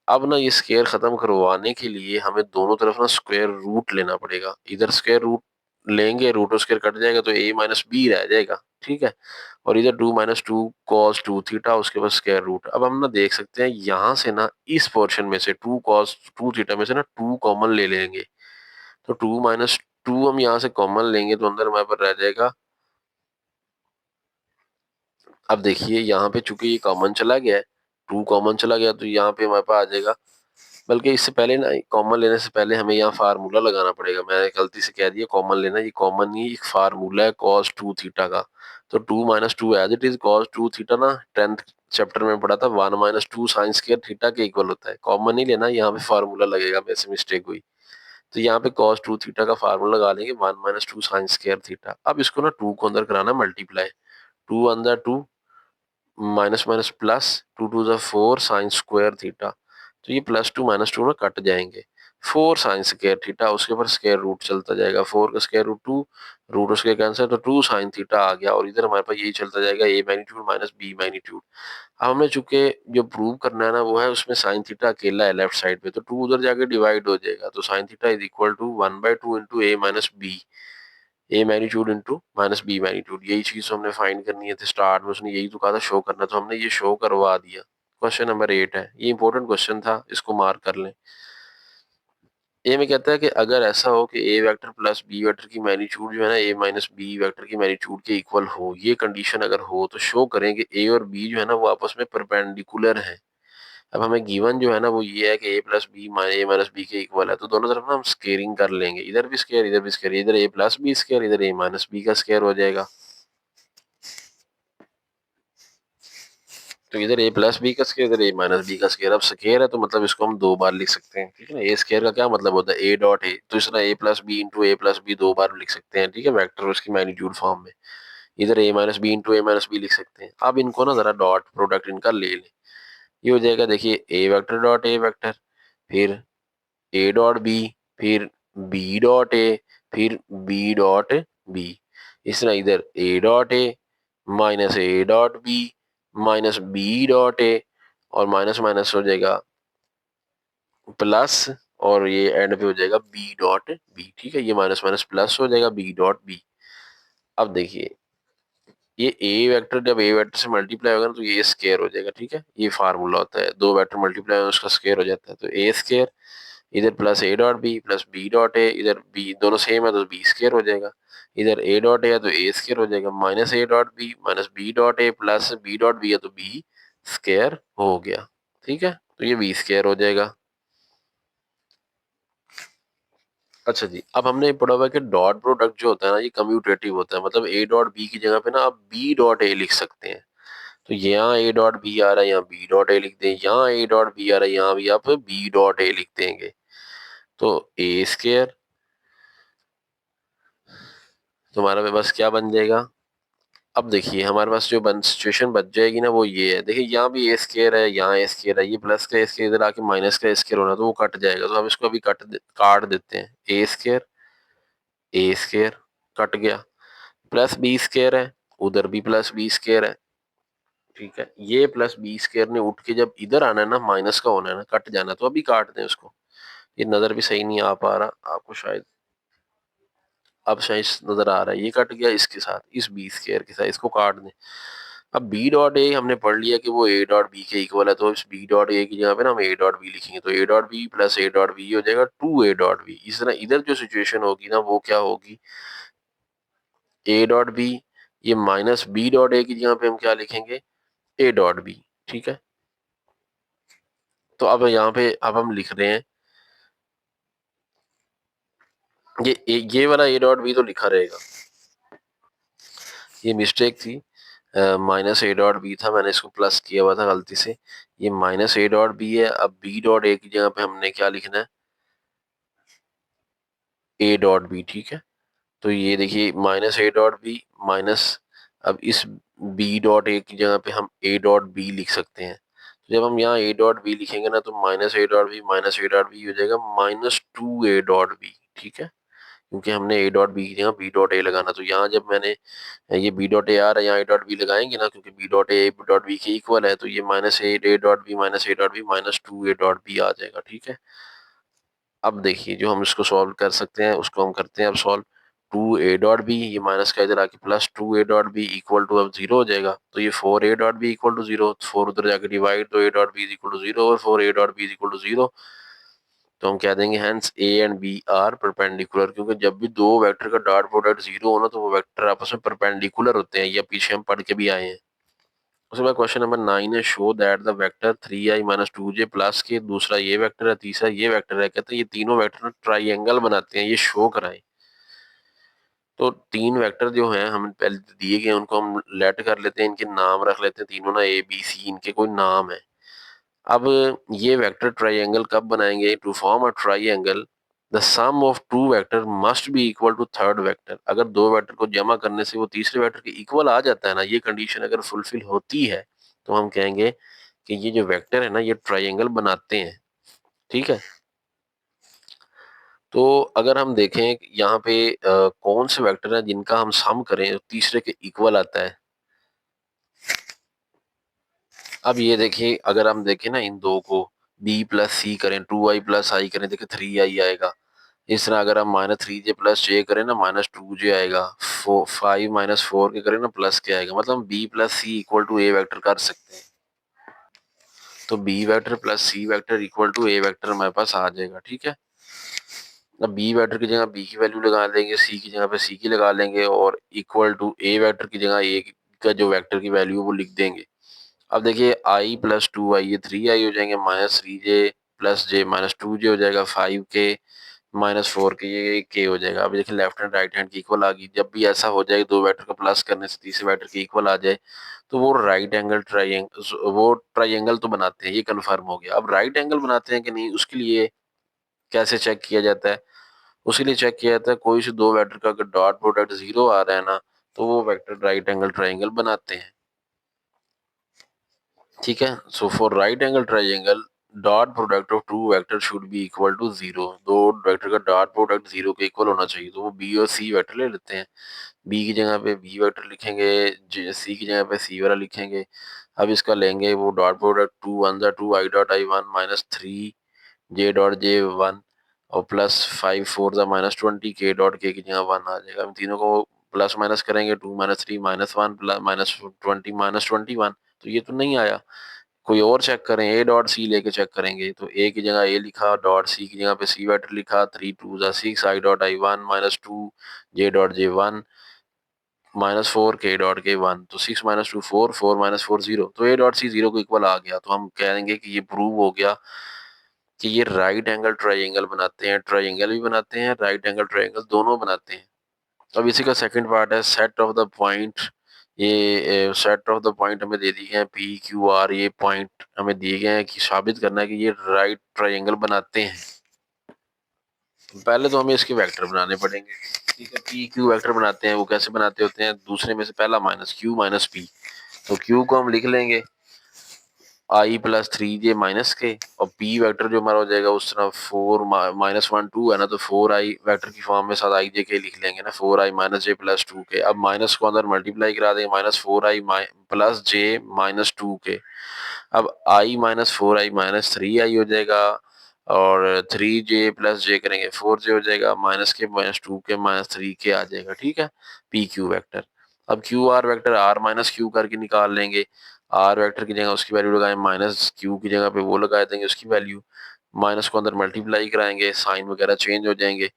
Speaker 1: अब ना ये स्क्वायर खत्म करवाने के लिए हमें दोनों तरफ ना स्क्वायर रूट लेना पड़ेगा, इधर स्क्वायर रूट लेंगे, रूट और स्क्वायर कट जाएगा तो ए माइनस बी रह जाएगा, ठीक है, और इधर 2 माइनस 2 कॉस 2 थीटा, उसके बाद स्क्वायर रूट। अब हम ना देख सकते हैं यहाँ से ना इस पोर्शन में से 2 कॉस 2 थीटा में से ना 2 कॉमन ले लेंगे, तो 2 माइनस 2 हम यहाँ से कॉमन लेंगे तो अंदर हमारे पास रह जाएगा, अब देखिए यहाँ पे चूंकि ये कॉमन चला गया है, 2 कॉमन चला गया तो यहाँ पे हमारे पास आ जाएगा, बल्कि इससे पहले ना कॉमन लेने से पहले हमें यहाँ फार्मूला लगाना पड़ेगा, मैंने गलती से कह दिया कॉमन लेना, ये कॉमन नहीं, एक फार्मूला है cos 2 थीटा का, तो 2 minus 2 as it is cos 2 theta ना 10th चैप्टर में पढ़ा था, 1 माइनस 2 साइन स्क्वायर थीटा के इक्वल होता है, कॉमन नहीं लेना, यहाँ पे फार्मूला लगेगा, मेरे से मिस्टेक हुई, तो यहाँ पे cos 2 थीटा का फार्मूला लगा लेंगे 1 माइनस 2 साइन स्क्वायर थीटा। अब इसको ना 2 को अंदर कराना मल्टीप्लाई, 2 अंदर 2 माइनस माइनस प्लस, 2 टू ज़ा 4 साइन स्क्वायर थीटा, तो ये प्लस 2 माइनस 2 ना कट जाएंगे, 4 साइन स्क्वायर थीटा, उसके ऊपर स्क्वायर रूट चलता जाएगा, 4 का स्क्वायर रूट 2, रूट उसके कैंसिल, तो 2 साइन थीटा आ गया, और इधर हमारे पास यही चलता जाएगा ए मैग्नीट्यूड माइनस बी मैग्नीट्यूड। अब हमें चूंकि जो प्रूव करना है ना वो है उसमें साइन थीटा अकेला है लेफ्ट साइड पे, तो 2 उधर जाके डिवाइड हो जाएगा, तो sine theta is equal to 1/2 into A minus B, A magnitude into minus B magnitude, यही चीज तो हमने फाइंड करनी है, तो स्टार्ट में उसने यही तो कहा था शो करना, तो हमने ये शो करवा दिया। क्वेश्चन नंबर 8 है, ये इंपॉर्टेंट क्वेश्चन था, इसको मार्क कर लें। ए में कहता है कि अगर ऐसा हो कि A vector plus B vector की मैग्नीट्यूड जो है ना ए माइनस बी वेक्टर की मैग्नीट्यूड के इक्वल हो, ये कंडीशन अगर हो तो शो करें कि ए और बी जो है ना वो आपस में परपेंडिकुलर है। अब हमें गिवन जो है ना वो ये है कि a plus B A minus B के इक्वल है, तो दोनों तरफ ना हम स्केयरिंग कर लेंगे, इधर भी स्केयर इधर भी स्केयर, इधर ए प्लस बी स्केयर इधर ए माइनस बी का स्केयर हो जाएगा, तो इधर ए प्लस बी का स्केयर इधर ए माइनस बी का स्केयर। अब स्केयर है तो मतलब इसको हम 2 बार लिख सकते हैं, ठीक है ना, ए स्केयर का क्या मतलब होता है ए डॉट ए, तो इस तरह A plus B into A plus B 2 बार लिख सकते हैं, ठीक है, वेक्टर उसकी मैग्नीट्यूड फॉर्म में, इधर ए minus B into A minus B लिख सकते हैं। अब इनको ना जरा डॉट प्रोडक्ट इनका ले लें, ये हो जाएगा, देखिए A vector dot A vector, फिर ए डॉट बी, फिर बी डॉट ए, फिर बी डॉट बी, इस तरह इधर A dot A minus A dot B minus B dot A, और माइनस माइनस हो जाएगा प्लस, और ये एंड पे हो जाएगा बी डॉट बी। ठीक है, ये माइनस माइनस प्लस हो जाएगा बी डॉट बी। अब देखिए ये ए वेक्टर जब ए वेक्टर से मल्टीप्लाई होगा ना तो ये स्केयर हो जाएगा। ठीक है, ये फार्मूला होता है, दो वेक्टर मल्टीप्लाई होगा उसका स्केयर हो जाता है। तो ए स्केयर इधर plus A dot B plus B dot A, इधर बी दोनों सेम है तो बी स्केयर हो जाएगा। इधर ए डॉट ए है तो ए स्केयर हो जाएगा, minus A dot B minus B dot A plus B dot B है तो बी स्केयर हो गया। ठीक है, तो ये बी स्केयर हो जाएगा। अच्छा जी, अब हमने पढ़ा हुआ है कि डॉट प्रोडक्ट जो होता है ना ये कम्यूटेटिव होता है, मतलब ए डॉट बी की जगह पे ना आप बी डॉट ए लिख सकते हैं। तो यहाँ ए डॉट बी आ रहा है, यहाँ बी डॉट ए लिख दें, यहाँ ए डॉट बी आ रहा है, यहाँ भी आप बी डॉट ए लिख देंगे। तो ए स्केयर तुम्हारा पे बस क्या बन जाएगा। अब देखिए हमारे पास जो बन सिचुएशन बच जाएगी ना वो ये है, देखिए यहाँ भी ए स्केयर है, यहाँ ए स्केयर है, ये प्लस का ए स्केयर इधर आके माइनस का ए स्केयर होना तो वो कट जाएगा। तो हम इसको अभी काट देते हैं। ए स्केयर कट गया, प्लस बी स्केयर है, उधर भी प्लस बी स्केयर है। ठीक है, ये प्लस बी स्केयर ने उठ के जब इधर आना है ना माइनस का होना है ना, कट जाना है, तो अभी काट दें उसको। ये नजर भी सही नहीं आ पा रहा आपको शायद, अब शायद नजर आ रहा है, ये कट गया इसके साथ, इस बी स्केयर के साथ, इसको काट दें। अब बी डॉट ए हमने पढ़ लिया कि वो ए डॉट बी के इक्वल है, तो इस बी डॉट ए की जगह पे ना हम ए डॉट बी लिखेंगे, तो A dot B plus A dot B हो जाएगा टू ए डॉट बी। इस तरह इधर जो सिचुएशन होगी ना वो क्या होगी, ए डॉट बी, ये माइनस बी डॉट ए की जगह पे हम क्या लिखेंगे, ए डॉट बी। ठीक है, तो अब यहाँ पे अब हम लिख रहे हैं ये वाला ए डॉट बी तो लिखा रहेगा, ये मिस्टेक थी, माइनस ए डॉट बी था, मैंने इसको प्लस किया हुआ था गलती से, ये माइनस ए डॉट बी है। अब बी डॉट ए की जगह पे हमने क्या लिखना है, ए डॉट बी। ठीक है, तो ये देखिए minus A dot B minus, अब इस बी डॉट ए की जगह पे हम ए डॉट बी लिख सकते हैं। तो जब हम यहाँ ए डॉट बी लिखेंगे ना तो minus A dot B minus A dot B हो जाएगा minus two A dot B. ठीक है, क्योंकि हमने ए डॉट बी की जगह बी डॉट ए लगाना, तो यहाँ जब मैंने ये बी डॉट ए आ रहा है, यहाँ ए डॉट बी लगाएंगे ना, क्योंकि B dot A dot B के इक्वल है, तो ये minus A dot B minus A dot B minus two A dot B आ जाएगा। ठीक है, अब देखिए जो हम इसको सॉल्व कर सकते हैं उसको हम करते हैं अब solve. Two A dot B, ये माइनस का इधर आके plus two A dot B equal to अब जीरो हो जाएगा, तो ये four A dot B equal to zero, four उधर जाके डिवाइड, तो A dot B is equal to zero और four A dot B is equal to zero. तो हम कह देंगे hence A and B are perpendicular, क्योंकि जब भी दो वेक्टर का डॉट प्रोडक्ट जीरो होना तो वो वेक्टर आपस में परपेंडिकुलर होते हैं, या पीछे हम पढ़ के भी आए हैं। उसके बाद क्वेश्चन नंबर 9 है, show that the vector 3i minus two J plus के, दूसरा ये वेक्टर है, तीसरा ये वेक्टर है, कहते हैं ये तीनों वेक्टर ट्राइंगल बनाते हैं, ये शो कराएं। तो तीन वेक्टर जो हैं हम पहले दिए गए उनको हम लेट कर लेते हैं, इनके नाम रख लेते हैं तीनों ना, ए बी सी इनके कोई नाम है। अब ये वेक्टर ट्राइंगल कब बनाएंगे, to form a triangle the sum of two vector must be equal to third vector. अगर दो वेक्टर को जमा करने से वो तीसरे वेक्टर के इक्वल आ जाता है ना, ये कंडीशन अगर फुलफिल होती है तो हम कहेंगे कि ये जो वेक्टर है ना ये ट्राइंगल बनाते हैं। ठीक है, तो अगर हम देखें यहाँ पे कौन से वेक्टर हैं जिनका हम सम करें तो तीसरे के इक्वल आता है। अब ये देखिए अगर हम देखें ना इन दो को, बी प्लस सी करें, टू आई प्लस आई करें, देखिए थ्री आई आएगा। इस तरह अगर हम माइनस थ्री जे प्लस जे करें ना माइनस टू जे आएगा, फाइव माइनस फोर के करें ना प्लस के आएगा, मतलब हम B plus C equal to A vector कर सकते हैं। तो B vector plus C vector equal to A vector हमारे पास आ जाएगा। ठीक है, अब बी वेक्टर की जगह बी की वैल्यू लगा देंगे, सी की जगह पे सी की लगा लेंगे, और इक्वल टू ए वेक्टर की जगह ए का जो वेक्टर की वैल्यू वो लिख देंगे। अब देखिए आई प्लस टू आई, ये थ्री आई हो जाएंगे, माइनस थ्री जे प्लस जे माइनस टू जे हो जाएगा, फाइव के माइनस फोर के ये के हो जाएगा। अब देखिए लेफ्ट हैंड राइट हैंड की इक्वल आ गई, जब भी ऐसा हो जाए दो वेक्टर का प्लस करने से तीसरे वेक्टर की इक्वल आ जाए तो वो राइट एंगल ट्राइंगल, वो ट्राइंगल तो बनाते हैं, ये कंफर्म हो गया। अब राइट एंगल बनाते हैं कि नहीं उसके लिए कैसे चेक किया जाता है, उसके लिए चेक किया जाता है कोई से दो वेक्टर का अगर डॉट प्रोडक्ट जीरो आ रहा है ना तो वो वेक्टर राइट एंगल ट्राइंगल बनाते हैं। ठीक है, so for right angle triangle dot product of two vector should be equal to zero, दो वेक्टर का डॉट प्रोडक्ट जीरो के इक्वल होना चाहिए, तो वो बी और सी वेक्टर ले लेते हैं। बी की जगह पे बी वेक्टर लिखेंगे, सी की जगह पे सी वाला लिखेंगे। अब इसका लेंगे वो डॉट प्रोडक्ट, टू वन जा two I dot I one minus three J dot J one और प्लस 5 4 -20 k डॉट k की जगह 1 आ जाएगा। हम तीनों को प्लस माइनस करेंगे, 2 - 3 -1 प्लस -20 -21, तो ये तो नहीं आया। कोई और चेक करें, ए डॉट सी लेके चेक करेंगे, तो ए की जगह ए लिखा, डॉट सी की जगह पे सी वेक्टर लिखा, 3 2 6, आई डॉट आई 1 -2, जे डॉट जे 1 -4 k डॉट k 1, तो 6 -2 4, 4 -4 0, तो ए डॉट सी 0 को इक्वल आ गया। तो हम कहेंगे कि ये प्रूव हो गया कि ये राइट एंगल ट्राइंगल बनाते हैं, ट्राइंगल भी बनाते हैं, राइट एंगल ट्राइंगल दोनों बनाते हैं। अब इसी का सेकंड पार्ट है सेट ऑफ द पॉइंट। ये सेट ऑफ द पॉइंट हमें दे दिए हैं पी क्यू आर, ये पॉइंट हमें दिए गए हैं कि साबित करना है कि ये राइट ट्राइंगल बनाते हैं। पहले तो हमें इसके वेक्टर बनाने पड़ेंगे, ठीक है। पी क्यू वेक्टर बनाते हैं, वो कैसे बनाते होते हैं, दूसरे में से पहला माइनस क्यू माइनस पी। तो क्यू को हम लिख लेंगे आई प्लस 3 j माइनस के, और पी वेक्टर जो हमारा हो जाएगा उस तरह 4 -1 2 है ना, तो 4 i वेक्टर की फॉर्म में साथ आई जे के लिख लेंगे ना, 4 i माइनस जे प्लस 2 के। अब माइनस को अंदर मल्टीप्लाई करा देंगे, -4 i प्लस जे माइनस 2 के। अब i -4 i -3 i हो जाएगा, और 3 j प्लस जे करेंगे 4 j हो जाएगा, माइनस के -2 के -3 के आ जाएगा, ठीक है, पी क्यू वेक्टर। अब Q R vector R minus Q करके निकाल लेंगे। आर वेक्टर की जगह उसकी वैल्यू लगाएं, माइनस क्यू की जगह पे वो लगा देंगे उसकी वैल्यू, माइनस को अंदर मल्टीप्लाई कराएंगे, साइन वगैरह चेंज हो जाएंगे।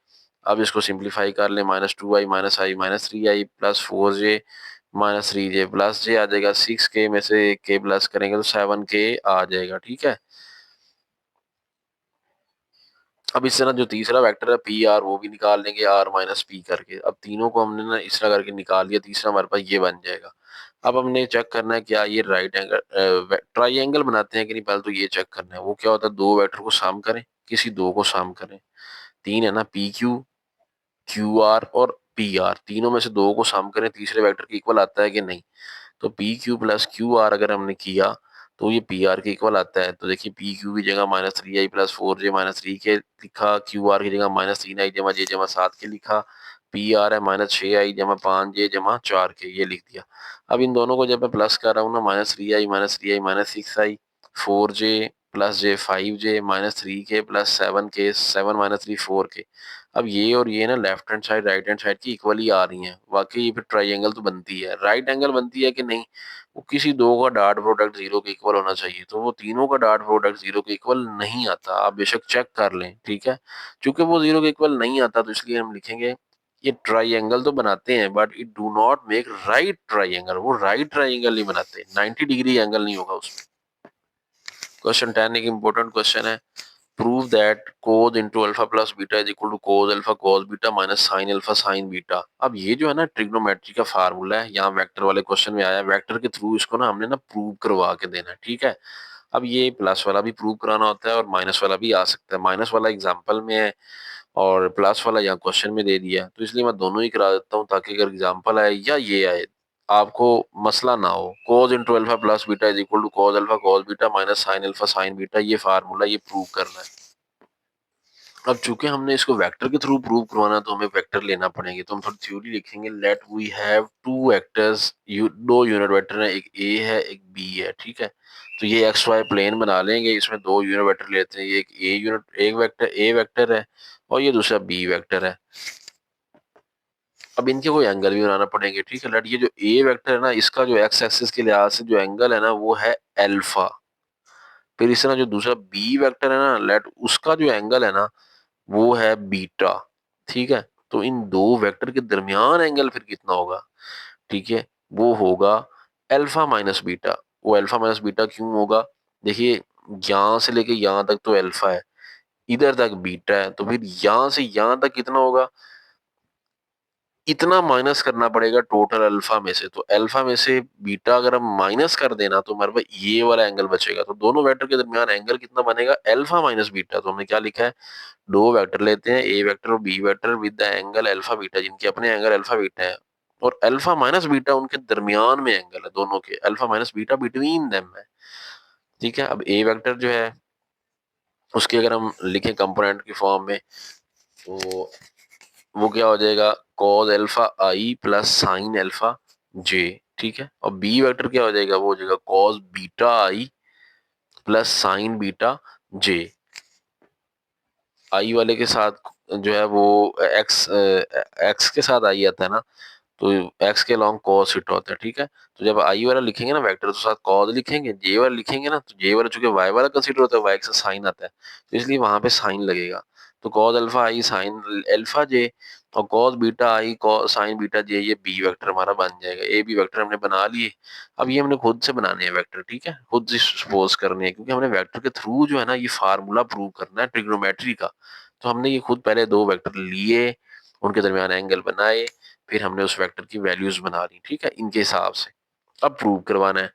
Speaker 1: अब इसको सिंप्लीफाई कर लें, -2i -i -3i plus 4j -3j plus j आ जाएगा, 6k में से k प्लस करेंगे तो 7k आ जाएगा, ठीक है। अब इस तरह जो तीसरा वेक्टर है पी आर, वो भी निकाल लेंगे आर माइनस पी करके। अब तीनों को हमने ना इस तरह करके निकाल लिया, तीसरा हमारे पास ये बन जाएगा। अब हमने चेक करना है क्या ये राइट एंगल ट्राइएंगल बनाते हैं कि नहीं, पहले तो ये चेक करना है। वो क्या होता है, दो वेक्टर को साम करें, किसी दो को साम करें। तीन है ना, पी क्यू, क्यू आर और पी आर, तीनों में से दो को साम करें, तीसरे वेक्टर के इक्वल आता है कि नहीं। तो P Q plus Q R अगर हमने किया तो ये पी आर के इक्वल आता है। तो देखिए पी क्यू की जगह -3i प्लस 4j -3 के लिखा, क्यू आर की जगह -3i जमा j जमा 7 के लिखा, पी आर है -6i जमा 5j जमा 4 के, ये लिख दिया। अब इन दोनों को जब मैं प्लस कर रहा हूँ ना, -3i -3i -6i 4j plus j 5j -3k plus 7k 7 -3 4k। अब ये और ये ना left hand side right hand side की इक्वली आ रही हैं, वाकई ये फिर ट्राइंगल तो बनती है। राइट एंगल बनती है कि नहीं, वो किसी दो का डॉट प्रोडक्ट 0 के इक्वल होना चाहिए, तो वो तीनों का डॉट प्रोडक्ट 0 के इक्वल नहीं आता, आप बेशक चेक कर लें, ठीक है। चूंकि वो 0 के इक्वल नहीं आता तो इसलिए हम लिखेंगे ये ट्राइंगल तो बनाते हैं but it do not make right triangle, वो राइट ट्राइंगल नहीं बनाते, 90 डिग्री एंगल नहीं होगा उसमें। क्वेश्चन 10 एक इंपॉर्टेंट क्वेश्चन है, prove that cos into alpha plus beta is equal to cos alpha cos beta minus sin alpha sin beta. अब ये जो है ना ट्रिग्नोमेट्री का फार्मूला है, यहाँ वेक्टर वाले क्वेश्चन में आया है, वेक्टर के थ्रू इसको ना हमने ना प्रूव करवा के देना है, ठीक है। अब ये प्लस वाला भी प्रूव कराना होता है और माइनस वाला भी आ सकता है, माइनस वाला एग्जाम्पल में है और प्लस वाला यहाँ क्वेश्चन में दे दिया है, तो इसलिए मैं दोनों ही करा देता हूँ ताकि अगर एग्जाम्पल आए या ये आए आपको मसला ना हो। cos into alpha plus beta is equal to cos alpha cos beta minus sin alpha sin beta, ये फार्मूला ये प्रूव करना है। अब चूंकि हमने इसको वेक्टर के थ्रू प्रूव करवाना तो हमें वेक्टर लेना पड़ेंगे, तो हम थोड़ी थ्योरी लिखेंगे। Let we have two vectors, दो यूनिट वेक्टर है, एक ए है एक बी है, ठीक है। तो ये एक्स वाई प्लेन बना लेंगे, इसमें दो यूनिट वेक्टर लेते हैं, ये एक ए यूनिट एक वेक्टर ए वेक्टर है और ये दूसरा बी वेक्टर है। अब इनके कोई एंगल भी बनाना पड़ेंगे, ठीक है। लेट ये जो ए वेक्टर है ना, इसका जो एक्स एक्सिस के लिहाज से जो एंगल है ना वो है एल्फा। फिर इस तरह जो दूसरा बी वेक्टर है ना, लेट उसका जो एंगल है ना वो है बीटा, ठीक है। तो इन दो वेक्टर के दरमियान एंगल फिर कितना होगा, ठीक है, वो होगा अल्फा माइनस बीटा। वो अल्फा माइनस बीटा क्यों होगा, देखिए यहां से लेके यहां तक तो अल्फा है, इधर तक बीटा है, तो फिर यहां से यहां तक कितना होगा, इतना माइनस करना पड़ेगा टोटल अल्फा में से। तो अल्फा में से बीटा अगर हम माइनस कर देना तो हमारे पास ये वाला एंगल बचेगा। तो दोनों वेक्टर के दरमियान एंगल कितना बनेगा, अल्फा माइनस बीटा। तो हमने क्या लिखा है, दो वेक्टर लेते हैं ए वेक्टर और B vector with the angle alpha beta, जिनके अपने एंगल अल्फा बीटा है और अल्फा माइनस बीटा उनके दरमियान में एंगल है, दोनों के alpha minus beta between them है, ठीक है। अब ए वेक्टर जो है उसके अगर हम लिखें कंपोनेंट की फॉर्म में तो वो क्या हो जाएगा, कॉस अल्फा आई प्लस साइन अल्फा जे, ठीक है। और बी वेक्टर क्या हो जाएगा, वो हो जाएगा cos beta I plus sine beta जे। आई वाले के साथ जो है वो एक्स एक्स के साथ आई आता है ना, तो एक्स के लॉन्ग कॉस थीटा होता है, ठीक है। तो जब आई वाला लिखेंगे ना वेक्टर तो साथ कॉस लिखेंगे, जे वाला लिखेंगे ना तो जे वाला चूंकि वाई वाला कंसीडर होता है, वाई के साथ साइन आता है, तो इसलिए वहां पे साइन लगेगा। तो cos alpha I sine alpha J, और cos beta I cos sine beta जे, ये बी वेक्टर हमारा बन जाएगा। ए बी वेक्टर हमने बना लिए। अब ये हमने खुद से बनाने हैं वेक्टर, ठीक है, खुद से सपोज करने हैं, क्योंकि हमने वेक्टर के थ्रू जो है ना ये फार्मूला प्रूव करना है ट्रिग्नोमेट्री का। तो हमने ये खुद पहले दो वेक्टर लिए, उनके दरमियान एंगल बनाए, फिर हमने उस वेक्टर की वैल्यूज बना ली, ठीक है, इनके हिसाब से अब प्रूव करवाना है,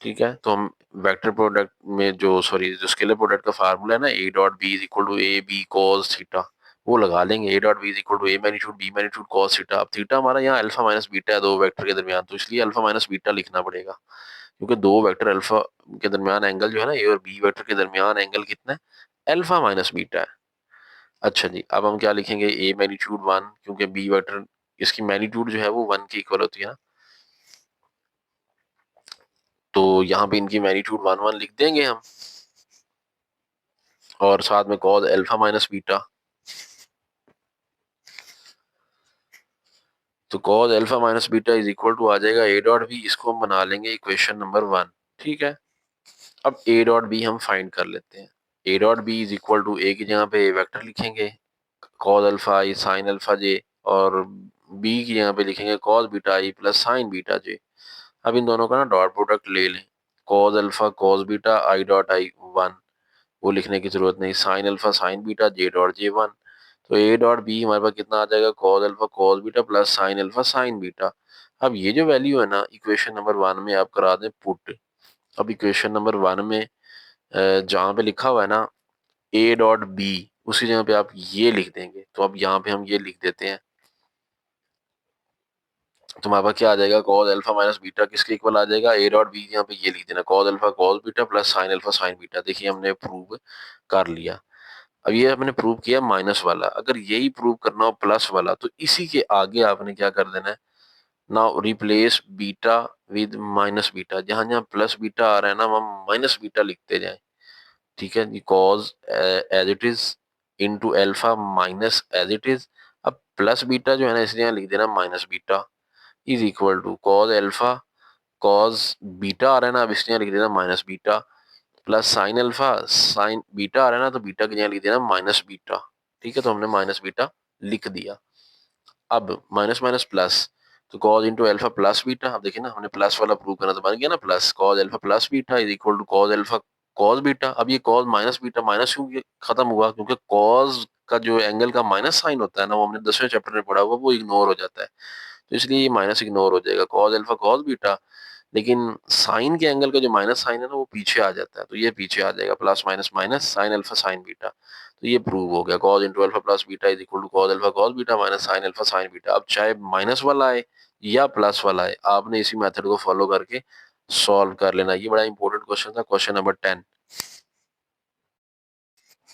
Speaker 1: ठीक है। तो हम वेक्टर प्रोडक्ट में जो सॉरी जो स्केलर प्रोडक्ट का फार्मूला है ना, A dot B is equal to A B cos theta, वो लगा लेंगे। A dot B is equal to A magnitude B magnitude cos theta. अब थीटा हमारा यहाँ अल्फा माइनस बीटा है दो वेक्टर के दरमियान, तो इसलिए अल्फा माइनस बीटा लिखना पड़ेगा, क्योंकि दो वेक्टर अल्फा के दरमियान एंगल जो है ना, ए और बी वेक्टर के दरमियान एंगल कितना है, अल्फा माइनस बीटा है। अच्छा जी, अब हम क्या लिखेंगे, ए मैग्नीट्यूड वन, क्योंकि बी वेक्टर इसकी मैग्नीट्यूड जो है वो वन के इक्वल होती है ना, तो यहाँ पे इनकी मैग्नीट्यूड वन वन लिख देंगे हम, और साथ में कॉस अल्फा माइनस बीटा। तो cos alpha minus beta is equal to आ जाएगा ए डॉट बी, इसको हम बना लेंगे इक्वेशन नंबर वन, ठीक है। अब ए डॉट बी हम फाइंड कर लेते हैं। A dot B is equal to A की जगह पे ए वेक्टर लिखेंगे cos alpha I sine alpha J, और बी की जगह पे लिखेंगे cos beta I plus sine beta J. अब इन दोनों का ना डॉट प्रोडक्ट ले लें, cos alpha cos beta I dot I one, वो लिखने की जरूरत नहीं, साइन अल्फा साइन बीटा जे डॉट जे वन। तो ए डॉट बी हमारे पास कितना आ जाएगा, cos alpha cos beta plus sine alpha sine beta. अब ये जो वैल्यू है ना इक्वेशन नंबर वन में आप करा दें पुट। अब इक्वेशन नंबर वन में जहाँ पे लिखा हुआ है ना ए डॉट बी, उसी जगह पे आप ये लिख देंगे। तो अब यहाँ पे हम ये लिख देते हैं, तो हमारे पास क्या आ जाएगा, कॉस अल्फा माइनस बीटा किसके इक्वल आ जाएगा, ए डॉट बी, यहाँ पे ये लिख देना cos alpha cos beta plus sine alpha sine beta. देखिए हमने प्रूव कर लिया। अब ये आपने प्रूव किया माइनस वाला, अगर यही प्रूव करना हो प्लस वाला तो इसी के आगे आपने क्या कर देना है, now replace beta with minus beta. जहां जहां प्लस बीटा आ रहा है ना हम माइनस बीटा लिखते जाएं, ठीक है जी। Cos as it is into alpha minus as it is. अब प्लस बीटा जो है ना इसलिए यहाँ लिख देना minus beta is equal to cos alpha cos beta आ रहा है ना, अब इसलिए यहाँ लिख देना minus beta plus sine alpha sine beta आ रहा है ना, तो बीटा के यहाँ लिख देना माइनस बीटा, ठीक है। तो हमने माइनस बीटा लिख दिया। अब माइनस माइनस प्लस, तो cause into alpha plus beta. अब देखिए ना हमने प्लस वाला प्रूव करना तो बन गया ना, plus cos alpha plus beta is equal to cos alpha cos beta. अब ये कॉज माइनस बीटा माइनस क्यों खत्म हुआ, क्योंकि कॉज का जो एंगल का माइनस साइन होता है ना, वो हमने 10वें चैप्टर में पढ़ा हुआ, वो इग्नोर हो जाता है, तो इसलिए ये माइनस इग्नोर हो जाएगा, कॉज अल्फा कॉज बीटा। लेकिन साइन के एंगल का जो माइनस साइन है ना वो पीछे आ जाता है, तो ये पीछे आ जाएगा, plus minus minus sine alpha sine beta. तो ये प्रूव हो गया, cos into alpha plus beta is equal to cos alpha cos beta minus sine alpha sine beta. अब चाहे माइनस वाला आए या प्लस वाला आए, आपने इसी मेथड को फॉलो करके सॉल्व कर लेना। ये बड़ा इंपॉर्टेंट क्वेश्चन था, क्वेश्चन नंबर 10।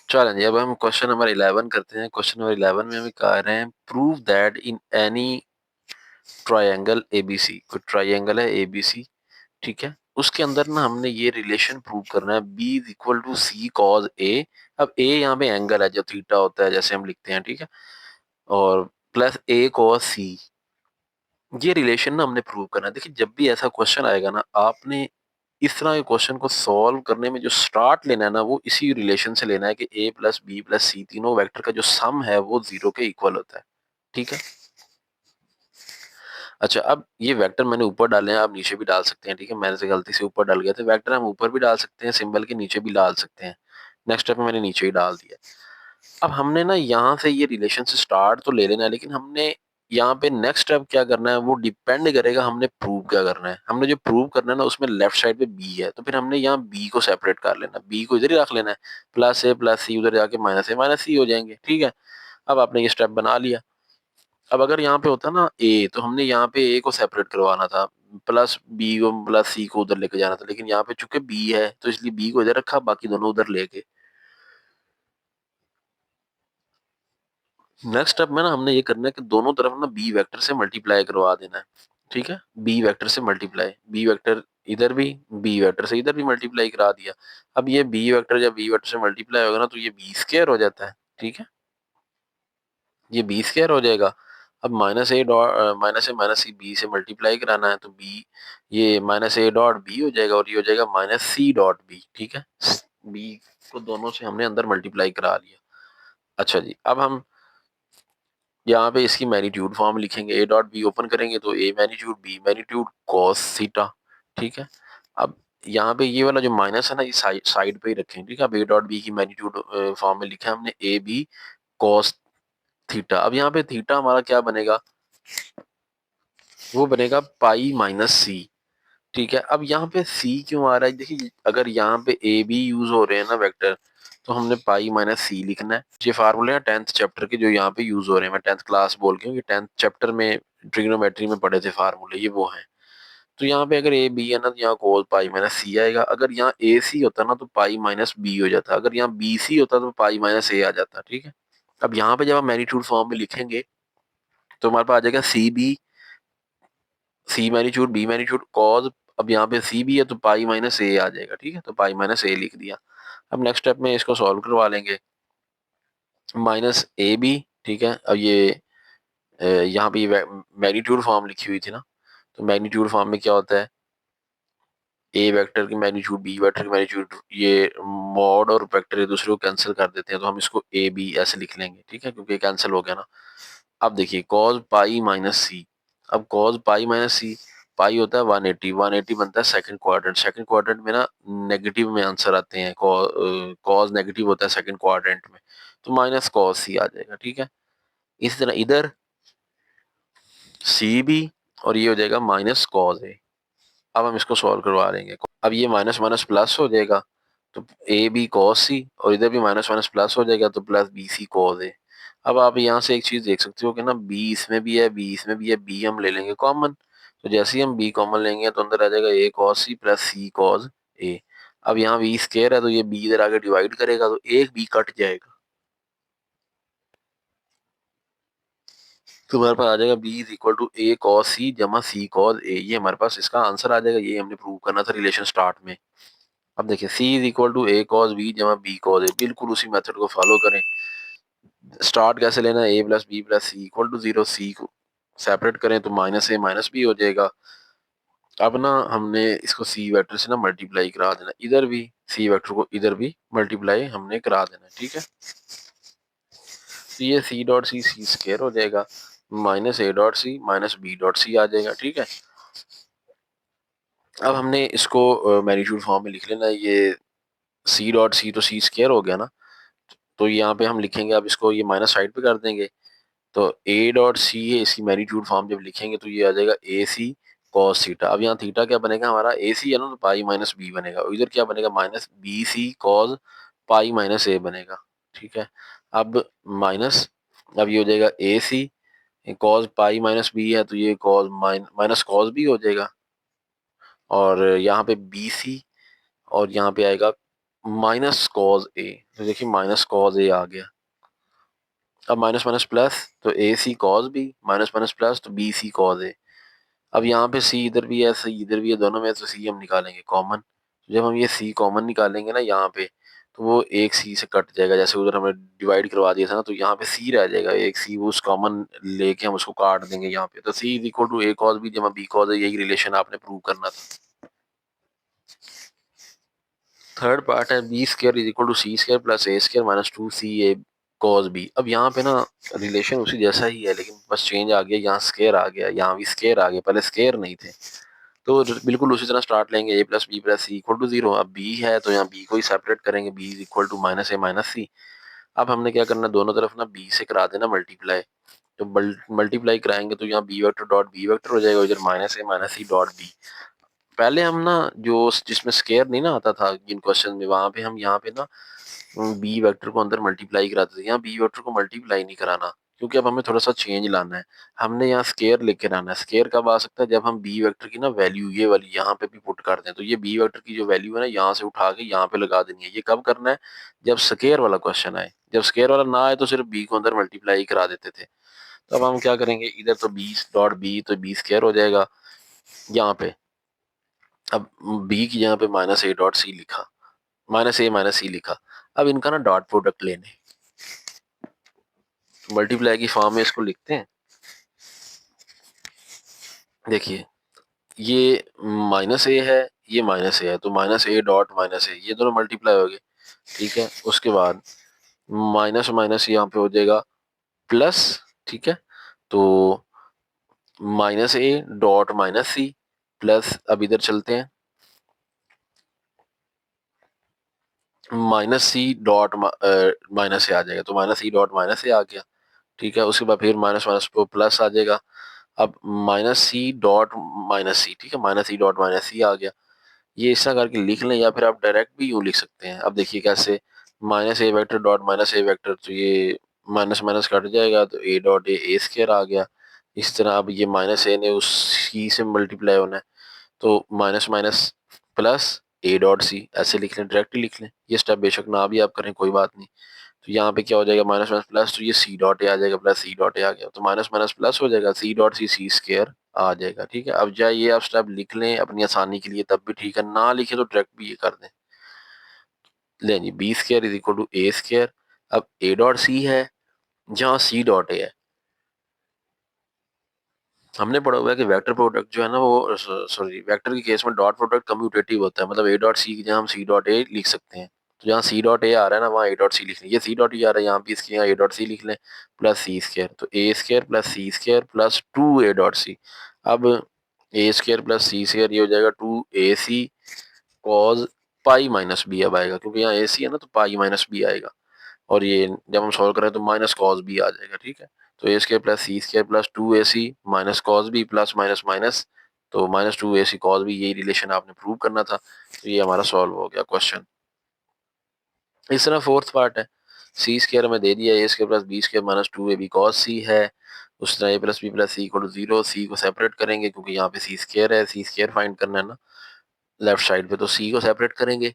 Speaker 1: चलें अब हम क्वेश्चन नंबर 11 करते हैं। क्वेश्चन नंबर 11 में हमें कह रहे हैं prove that in any triangle ABC, कोई ट्राइंगल है एबीसी, ठीक है, उसके अंदर ना हमने ये रिलेशन प्रूव करना है, B is equal to C cos A. अब ए यहाँ पे एंगल है जो थीटा होता है जैसे हम लिखते हैं, ठीक है, और प्लस ए कॉस सी, ये रिलेशन ना हमने प्रूव करना है। देखिए जब भी ऐसा क्वेश्चन आएगा ना, आपने इस तरह के क्वेश्चन को सॉल्व करने में जो स्टार्ट लेना है ना, वो इसी रिलेशन से लेना है कि ए प्लस बी प्लस सी तीनों वेक्टर का जो सम है वो जीरो के इक्वल होता है, ठीक है। अच्छा, अब ये वेक्टर मैंने ऊपर डाले हैं, आप नीचे भी डाल सकते हैं, ठीक है, मैंने से गलती से ऊपर डाल गया था। वेक्टर हम ऊपर भी डाल सकते हैं, सिंबल के नीचे भी डाल सकते हैं। नेक्स्ट स्टेप में मैंने नीचे ही डाल दिया। अब हमने ना यहाँ से ये रिलेशन से स्टार्ट तो ले लेना है, लेकिन हमने यहाँ पे नेक्स्ट स्टेप क्या करना है वो डिपेंड करेगा हमने प्रूव क्या करना है। हमने जो प्रूव करना है ना उसमें लेफ्ट साइड पे बी है, तो फिर हमने यहाँ बी को सेपरेट कर लेना, बी को इधर ही रख लेना है, प्लस ए प्लस सी उधर जाके माइनस ए माइनस सी हो जाएंगे, ठीक है। अब आपने ये स्टेप बना लिया। अब अगर यहाँ पे होता ना ए, तो हमने यहाँ पे ए को सेपरेट करवाना था, प्लस बी को प्लस सी को उधर लेके जाना था, लेकिन यहाँ पे चूंकि बी है तो इसलिए बी को इधर रखा, बाकी दोनों उधर लेके। नेक्स्ट स्टेप में ना हमने ये करना है कि दोनों तरफ ना बी वेक्टर से मल्टीप्लाई करवा देना है, ठीक है, बी वेक्टर से मल्टीप्लाई, बी वेक्टर इधर भी बी वेक्टर से इधर भी मल्टीप्लाई करा दिया। अब ये बी वेक्टर जब बी वेक्टर से मल्टीप्लाई होगा ना तो ये बी स्क्वायर हो जाता है, ठीक है, ये बी स्क्वायर हो जाएगा। अब माइनस सी बी से मल्टीप्लाई कराना है तो बी, ये माइनस ए डॉट बी हो जाएगा और ये हो जाएगा माइनस सी डॉट बी। ठीक है, बी को दोनों से हमने अंदर मल्टीप्लाई करा लिया। अच्छा जी, अब हम यहाँ पे इसकी मैग्नीट्यूड फॉर्म लिखेंगे। ए डॉट बी ओपन करेंगे तो A magnitude B magnitude cos theta. ठीक है, अब यहाँ पे ये वाला जो माइनस है ना, ये साइड पे ही रखेंगे। ठीक है, अब ए डॉट बी की मैग्नीट्यूड फॉर्म में लिखा है हमने ए बी कॉस थीटा। अब यहाँ पे थीटा हमारा क्या बनेगा, वो बनेगा पाई माइनस सी। ठीक है, अब यहाँ पे सी क्यों आ रहा है, देखिए अगर यहाँ पे ए बी यूज हो रहे हैं ना वेक्टर, तो हमने पाई माइनस सी लिखना है। ये फार्मूले हैं 10th चैप्टर के जो यहाँ पे यूज हो रहे हैं, मैं 10th क्लास बोल के हूँ, ये 10th चैप्टर में ट्रिग्नोमेट्री में पढ़े थे फार्मूले, ये वो हैं। तो यहाँ पे अगर ए बी है ना, तो यहाँ कोस पाई माइनस सी आएगा। अगर यहाँ ए सी होता ना तो पाई माइनस बी हो जाता। अगर यहाँ बी सी होता तो पाई माइनस ए आ जाता। ठीक है, अब यहाँ पे जब हम मैग्नीट्यूड फॉर्म में लिखेंगे तो हमारे पास आ जाएगा सी बी, सी मैग्नीट्यूड बी मैग्नीट्यूड कॉज। अब यहाँ पे सी भी है तो पाई माइनस ए आ जाएगा। ठीक है, तो पाई माइनस ए लिख दिया। अब नेक्स्ट स्टेप में इसको सॉल्व करवा लेंगे। माइनस ए बी, ठीक है, अब ये यहाँ पे मैग्नीट्यूड फॉर्म लिखी हुई थी ना, तो मैग्नीट्यूड फॉर्म में क्या होता है, ए वेक्टर की मैग्नीट्यूड बी वेक्टर की मैग्नीट्यूड, ये मॉड और वेक्टर एक दूसरे को कैंसिल कर देते हैं, तो हम इसको ए बी ऐसे लिख लेंगे। ठीक है, क्योंकि कैंसिल हो गया ना। अब देखिए कॉज पाई माइनस सी, अब कॉज पाई माइनस सी, पाई होता है 180, 180 बनता है सेकंड क्वाड्रेंट। सेकंड क्वाड्रेंट में ना नेगेटिव में आंसर आते हैं, कॉज नेगेटिव होता है सेकंड क्वाड्रेंट में, तो माइनस कॉज सी आ जाएगा। ठीक है, इसी तरह इधर सी बी और ये हो जाएगा माइनस कॉज ए। अब हम इसको सॉल्व करवा लेंगे। अब ये माइनस माइनस प्लस हो जाएगा, तो ए बी कॉस सी, और इधर भी माइनस माइनस प्लस हो जाएगा तो plus B C cos A. अब आप यहाँ से एक चीज देख सकते हो कि ना बी इसमें भी है, बी इसमें भी है, बी हम ले लेंगे कॉमन। तो जैसे ही हम बी कॉमन लेंगे तो अंदर आ जाएगा ए cos C plus C cos A. अब यहाँ बी स्क्वायर है तो ये बी इधर आगे डिवाइड करेगा तो एक बी कट जाएगा, तो हमारे पास आ जाएगा B is equal to A cos C जमा सी कॉस ए। ये हमारे पास इसका आंसर आ जाएगा, ये हमने प्रूव करना था रिलेशन स्टार्ट में। अब देखिए C is equal to A cos B जमा बी कॉस ए, बिल्कुल उसी मेथड को फॉलो करें। स्टार्ट कैसे लेना है, ए plus B plus C equal to zero, C को सेपरेट करें तो माइनस ए माइनस बी हो जाएगा। अब ना हमने इसको सी वेक्टर से ना मल्टीप्लाई करा देना, इधर भी सी वेक्टर को इधर भी मल्टीप्लाई हमने करा देना। ठीक है, तो ये सी डॉट सी सी स्क्वायर हो जाएगा, minus A dot C minus B dot C आ जाएगा। ठीक है, अब हमने इसको मैग्नीट्यूड फॉर्म में लिख लेना है। ये सी डॉट सी तो सी स्क्वायर हो गया ना, तो यहाँ पे हम लिखेंगे, अब इसको ये माइनस साइड पे कर देंगे, तो ए डॉट सी है, इसकी मैग्नीट्यूड फॉर्म जब लिखेंगे तो ये आ जाएगा ए सी कॉस थीटा। अब यहाँ थीटा क्या बनेगा हमारा, ए सी है ना, तो पाई माइनस बी बनेगा, और इधर क्या बनेगा minus B C cos pi minus A बनेगा। ठीक है, अब माइनस, अब ये हो जाएगा A C cos pi minus B है तो ये कॉस माइनस कॉस बी हो जाएगा, और यहाँ पे बी सी, और यहाँ पे आएगा माइनस कॉस ए, तो देखिए माइनस कॉस ए आ गया। अब माइनस माइनस प्लस, तो A C cos B, minus minus plus तो बी सी कॉस ए। अब यहाँ पे सी इधर भी है, सी इधर भी है, दोनों में तो सी हम निकालेंगे कॉमन। जब हम ये सी कॉमन निकालेंगे ना यहाँ पे, तो वो एक सी से कट जाएगा, जैसे उधर हमने डिवाइड करवा दिया था ना, तो यहाँ पे सी रह जाएगा, एक सी वो उस कॉमन लेके हम उसको काट देंगे यहाँ पे, तो C is equal to A cos B जमा बी कॉस ए, यही रिलेशन आपने प्रूव करना था। थर्ड पार्ट है B square is equal to C square plus A square minus two C A cos B. अब यहाँ पे ना रिलेशन उसी जैसा ही है, लेकिन बस चेंज आ गया, यहाँ स्क्वायर आ गया, यहाँ भी स्क्वायर आ गया, पहले स्क्वायर नहीं थे। तो बिल्कुल उसी तरह स्टार्ट लेंगे, A plus C equal to zero. अब बी है तो यहाँ बी को ही सेपरेट करेंगे, B is equal to minus A minus C. अब हमने क्या करना, दोनों तरफ ना बी से करा देना मल्टीप्लाई, तो मल्टीप्लाई कराएंगे तो यहाँ B vector dot B vector हो जाएगा, इधर minus A minus C dot B. पहले हम ना जो जिसमें स्केयर नहीं ना आता था इन क्वेश्चन में, वहां पे हम यहाँ पे ना बी वेक्टर को अंदर मल्टीप्लाई कराते थे, यहाँ बी वेक्टर को मल्टीप्लाई नहीं कराना, क्योंकि अब हमें थोड़ा सा चेंज लाना है। हमने यहाँ स्केयर लेके आना है। स्केयर कब आ सकता है, जब हम बी वेक्टर की ना वैल्यू ये वाली यहाँ पे भी पुट कर दें, तो ये बी वेक्टर की जो वैल्यू है ना यहाँ से उठा के यहाँ पे लगा देनी है। ये कब करना है, जब स्केयर वाला क्वेश्चन आए। जब स्केयर वाला ना आए तो सिर्फ बी को अंदर मल्टीप्लाई करा देते थे। तो अब हम क्या करेंगे, इधर तो बी डॉट बी तो बी स्केयर हो जाएगा यहाँ पे। अब बी की जगह पे माइनस ए डॉट सी लिखा, माइनस ए माइनस सी लिखा। अब इनका ना डॉट प्रोडक्ट लेने, मल्टीप्लाई की फॉर्म में इसको लिखते हैं। देखिए ये माइनस ए है, ये माइनस ए है, तो माइनस ए डॉट माइनस ए, ये दोनों मल्टीप्लाई हो गए। ठीक है, उसके बाद माइनस माइनस यहाँ पे हो जाएगा प्लस। ठीक है, तो minus A dot minus C plus, अब इधर चलते हैं, minus C dot minus A आ जाएगा, तो minus C dot minus A आ गया। ठीक है, उसके बाद फिर माइनस माइनस को प्लस आ जाएगा। अब minus C dot minus C, ठीक है, minus C dot minus C आ गया। ये इस तरह करके लिख लें, या फिर आप डायरेक्ट भी यूँ लिख सकते हैं। अब देखिए कैसे, माइनस ए वेक्टर डॉट माइनस ए वेक्टर, तो ये माइनस माइनस कट जाएगा, तो ए डॉट ए स्क्वायर आ गया। इस तरह अब ये माइनस ए ने उस सी से मल्टीप्लाई होना है, तो minus minus plus A dot C, ऐसे लिख लें, डायरेक्टली लिख लें। ये स्टेप बेशक ना भी आप करें, कोई बात नहीं। तो यहाँ पे क्या हो जाएगा, माइनस माइनस प्लस, तो ये सी डॉट ए आ जाएगा, प्लस सी डॉट ए आ गया, तो माइनस माइनस प्लस हो जाएगा, सी डॉट सी सी स्क्वायर आ जाएगा। ठीक है, अब चाहे ये आप स्टेप लिख लें अपनी आसानी के लिए, तब भी ठीक है, ना लिखे तो डायरेक्ट भी ये कर दें। लें जी, B square is equal to A square. अब ए डॉट सी है, जहाँ सी डॉट ए है। हमने पढ़ा हुआ है कि वेक्टर प्रोडक्ट जो है ना, वो सॉरी, वेक्टर के केस में डॉट प्रोडक्ट कम्यूटेटिव होता है, मतलब ए डॉट सी की जगह हम सी डॉट ए लिख सकते हैं। तो जहाँ सी डॉट ए आ रहा है ना, वहाँ ए डॉट सी लिख लें। ये सी डॉट ए आ रहा है, यहाँ भी इसकी यहाँ ए डॉट सी लिख लें, प्लस सी स्क्वायर, तो A square plus C square plus two A dot C. अब A square plus C square ये हो जाएगा two A C cos pi minus B अब आएगा, क्योंकि यहाँ ए सी है ना, तो पाई माइनस बी आएगा। और ये जब हम सॉल्व करें तो माइनस कॉस बी आ जाएगा। ठीक है, तो A square plus C square plus two A C minus cos B plus minus minus, तो minus two A C cos B, यही रिलेशन आपने प्रूव करना था। तो ये हमारा सॉल्व हो गया क्वेश्चन। इस तरह फोर्थ पार्ट है, सी स्क्वायर हमें दे दिया, A square plus B square minus two A B cos C है। उस तरह A plus B plus C equal to zero, C को सेपरेट करेंगे क्योंकि यहाँ पे सी स्क्वायर है, सी स्क्वायर फाइंड करना है ना लेफ्ट साइड पे, तो सी को सेपरेट करेंगे,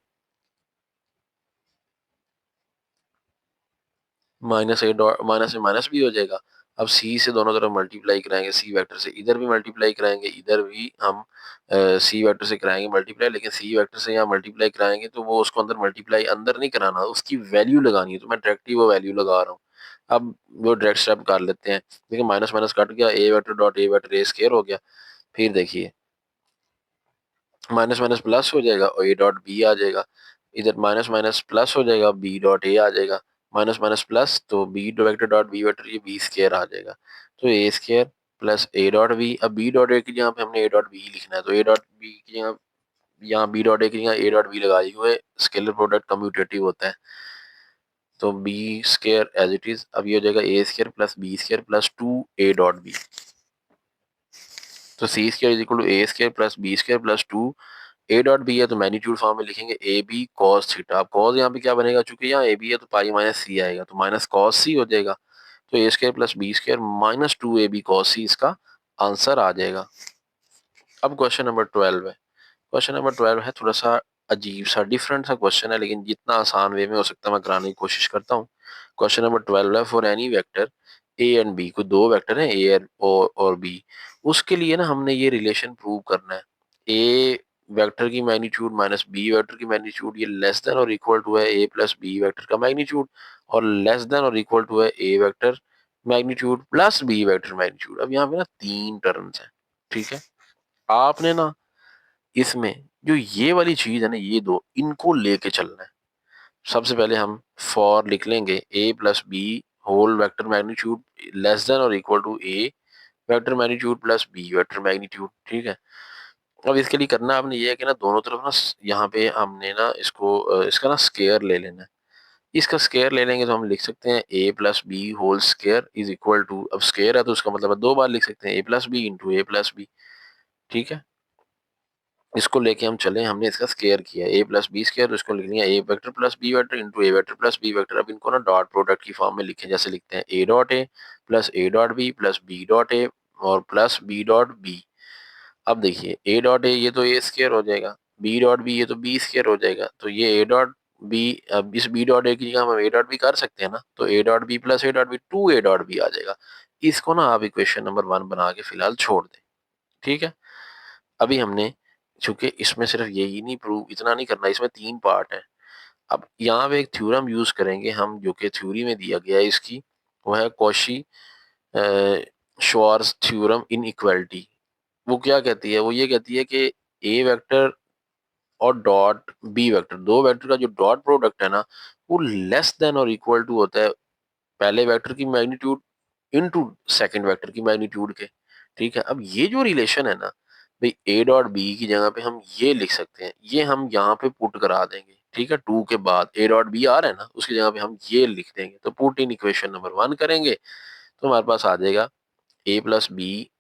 Speaker 1: माइनस ए डॉट माइनस में माइनस भी हो जाएगा। अब सी से दोनों तरफ मल्टीप्लाई कराएंगे, सी वेक्टर से इधर भी मल्टीप्लाई कराएंगे, इधर भी हम सी वेक्टर से कराएंगे मल्टीप्लाई, लेकिन सी वेक्टर से यहाँ मल्टीप्लाई कराएंगे तो वो उसको अंदर मल्टीप्लाई अंदर नहीं कराना, उसकी वैल्यू लगानी है, तो मैं डायरेक्ट ही वो वैल्यू लगा रहा हूँ। अब वो डायरेक्ट स्टेप कर लेते हैं। देखिए माइनस माइनस कट गया, A vector dot A vector A square हो गया। फिर देखिए माइनस माइनस प्लस हो जाएगा और ए डॉट बी आ जाएगा, इधर माइनस माइनस प्लस हो जाएगा, बी डॉट ए आ जाएगा, माइनस माइनस प्लस, तो B vector dot B vector ये बी स्क्वायर आ जाएगा, तो A square plus A dot B. अब बी डॉट ए की जगह पे हमने ए डॉट बी लिखना है, तो ए डॉट बी की जगह यहाँ बी डॉट ए की जगह ए डॉट बी लगाई हुए, स्केलर प्रोडक्ट कम्यूटेटिव होता है, तो B square as it is. अब ये हो जाएगा A square plus B square plus two A dot B, तो C square is equal to A square plus B square plus two A dot B है, तो मैग्नीट्यूड फॉर्म में लिखेंगे A B cos theta. अब cos यहाँ पे क्या बनेगा, चूंकि यहाँ ए बी है तो पाई माइनस सी आएगा, तो माइनस कॉस सी हो जाएगा, तो A square plus B square minus two A B cos C इसका आंसर आ जाएगा। अब क्वेश्चन नंबर 12 है। क्वेश्चन नंबर 12 है थोड़ा सा अजीब सा, डिफरेंट सा क्वेश्चन है, लेकिन जितना आसान वे में हो सकता है मैं कराने की कोशिश करता हूँ। क्वेश्चन नंबर 12 है, for any vector A and B, को दो वेक्टर हैं ए और बी, उसके लिए ना हमने ये रिलेशन प्रूव करना है, ए वेक्टर की मैग्नीट्यूड माइनस बी वेक्टर की मैग्नीट्यूड ये लेस देन और इक्वल टू है ए प्लस बी वेक्टर का मैग्नीट्यूड, और लेस देन और इक्वल टू है ए vector magnitude plus B vector magnitude. अब यहाँ पे ना तीन टर्म्स हैं। ठीक है, आपने ना इसमें जो ये वाली चीज है ना, ये दो इनको लेके चलना है। सबसे पहले हम फॉर लिख लेंगे A plus B whole vector magnitude less than और equal to A vector magnitude plus B vector magnitude. ठीक है, अब इसके लिए करना आपने ये है कि ना दोनों तरफ ना यहाँ पे हमने ना इसको इसका ना स्केयर ले लेना है। इसका स्केयर ले लेंगे तो हम लिख सकते हैं A plus B whole square is equal to, अब स्केयर है तो उसका मतलब है दो बार लिख सकते हैं A plus B into A plus B. ठीक है, इसको लेके हम चले, हमने इसका स्केयर किया ए प्लस बी स्केयर, तो इसको लिख लिया A vector plus B vector into A vector plus B vector. अब इनको ना डॉट प्रोडक्ट की फॉर्म में लिखें, जैसे लिखते हैं A dot A plus A dot B plus B dot A और प्लस बी डॉट बी। अब देखिए ए डॉट ए ये तो ए स्केयर हो जाएगा, बी डॉट बी ये तो बी स्केयर हो जाएगा, तो ये ए डॉट बी, अब इस बी डॉट ए की जगह हम ए डॉट बी कर सकते हैं ना, तो A dot B plus A dot B two A dot B आ जाएगा। इसको ना आप इक्वेशन नंबर 1 बना के फिलहाल छोड़ दें। ठीक है, अभी हमने चूंकि इसमें सिर्फ यही नहीं प्रूव इतना नहीं करना, इसमें तीन पार्ट है। अब यहाँ पे एक थ्योरम यूज करेंगे हम, जो कि थ्योरी में दिया गया है इसकी, वो है Cauchy Schwarz theorem inequality. वो क्या कहती है, वो ये कहती है कि ए वेक्टर और डॉट बी वेक्टर, दो वेक्टर का जो डॉट प्रोडक्ट है ना, वो लेस देन और इक्वल टू होता है पहले वेक्टर की मैग्नीट्यूड इनटू सेकंड वेक्टर की मैग्नीट्यूड के। ठीक है, अब ये जो रिलेशन है ना भाई, ए डॉट बी की जगह पे हम ये लिख सकते हैं, ये हम यहाँ पे पुट करा देंगे। ठीक है, टू के बाद ए डॉट बी आ रहा है ना, उसकी जगह पे हम ये लिख देंगे। तो पुट इन इक्वेशन नंबर 1 करेंगे तो हमारे पास आ जाएगा ए plus B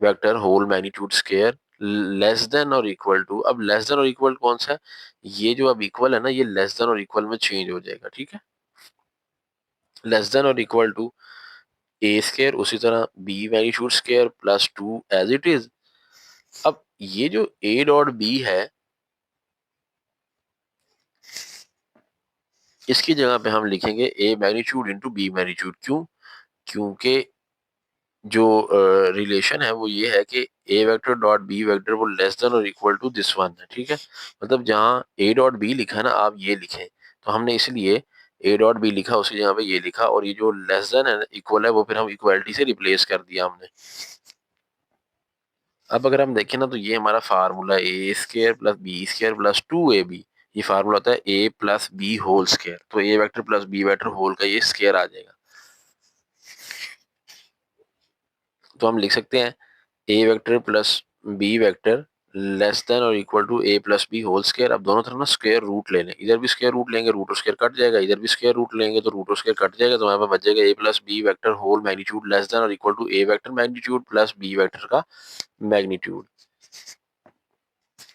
Speaker 1: vector whole magnitude square less than और इक्वल टू। अब लेस देन और इक्वल कौन सा है, ये जो अब इक्वल है ना, ये लेस देन और इक्वल में चेंज हो जाएगा। ठीक है, लेस देन और इक्वल टू ए स्क्वायर, उसी तरह B magnitude square plus 2 as it is. अब ये जो ए डॉट बी है, इसकी जगह पे हम लिखेंगे ए मैग्नीट्यूड इंटू बी मैग्नीट्यूड। क्यों? क्योंकि जो रिलेशन है वो ये है कि A vector dot B vector वो लेस देन और इक्वल टू दिस वन है। ठीक है, मतलब जहाँ ए डॉट बी लिखा है ना, आप ये लिखें, तो हमने इसलिए ए डॉट बी लिखा, उसकी जगह पे ये लिखा, और ये जो लेस देन है इक्वल है वो फिर हम इक्वलिटी से रिप्लेस कर दिया हमने। अब अगर हम देखें ना, तो ये हमारा formula a square plus B square plus 2ab, ये फार्मूला होता है ए प्लस बी होल स्क्वायर। तो a vector plus B vector whole का ये स्क्वायर आ जाएगा। तो हम लिख सकते हैं ए vector plus B vector less than और equal to a plus B whole square. अब दोनों तरफ ना स्क्वायर रूट ले लें, इधर भी स्क्वायर रूट लेंगे रूट स्क्वायर कट जाएगा, इधर भी स्क्वायर रूट लेंगे तो रूट स्क्वायर कट जाएगा। तो हमारे पास बच जाएगा ए plus B vector whole magnitude less than और equal to A vector magnitude plus B vector का मैग्नीट्यूड।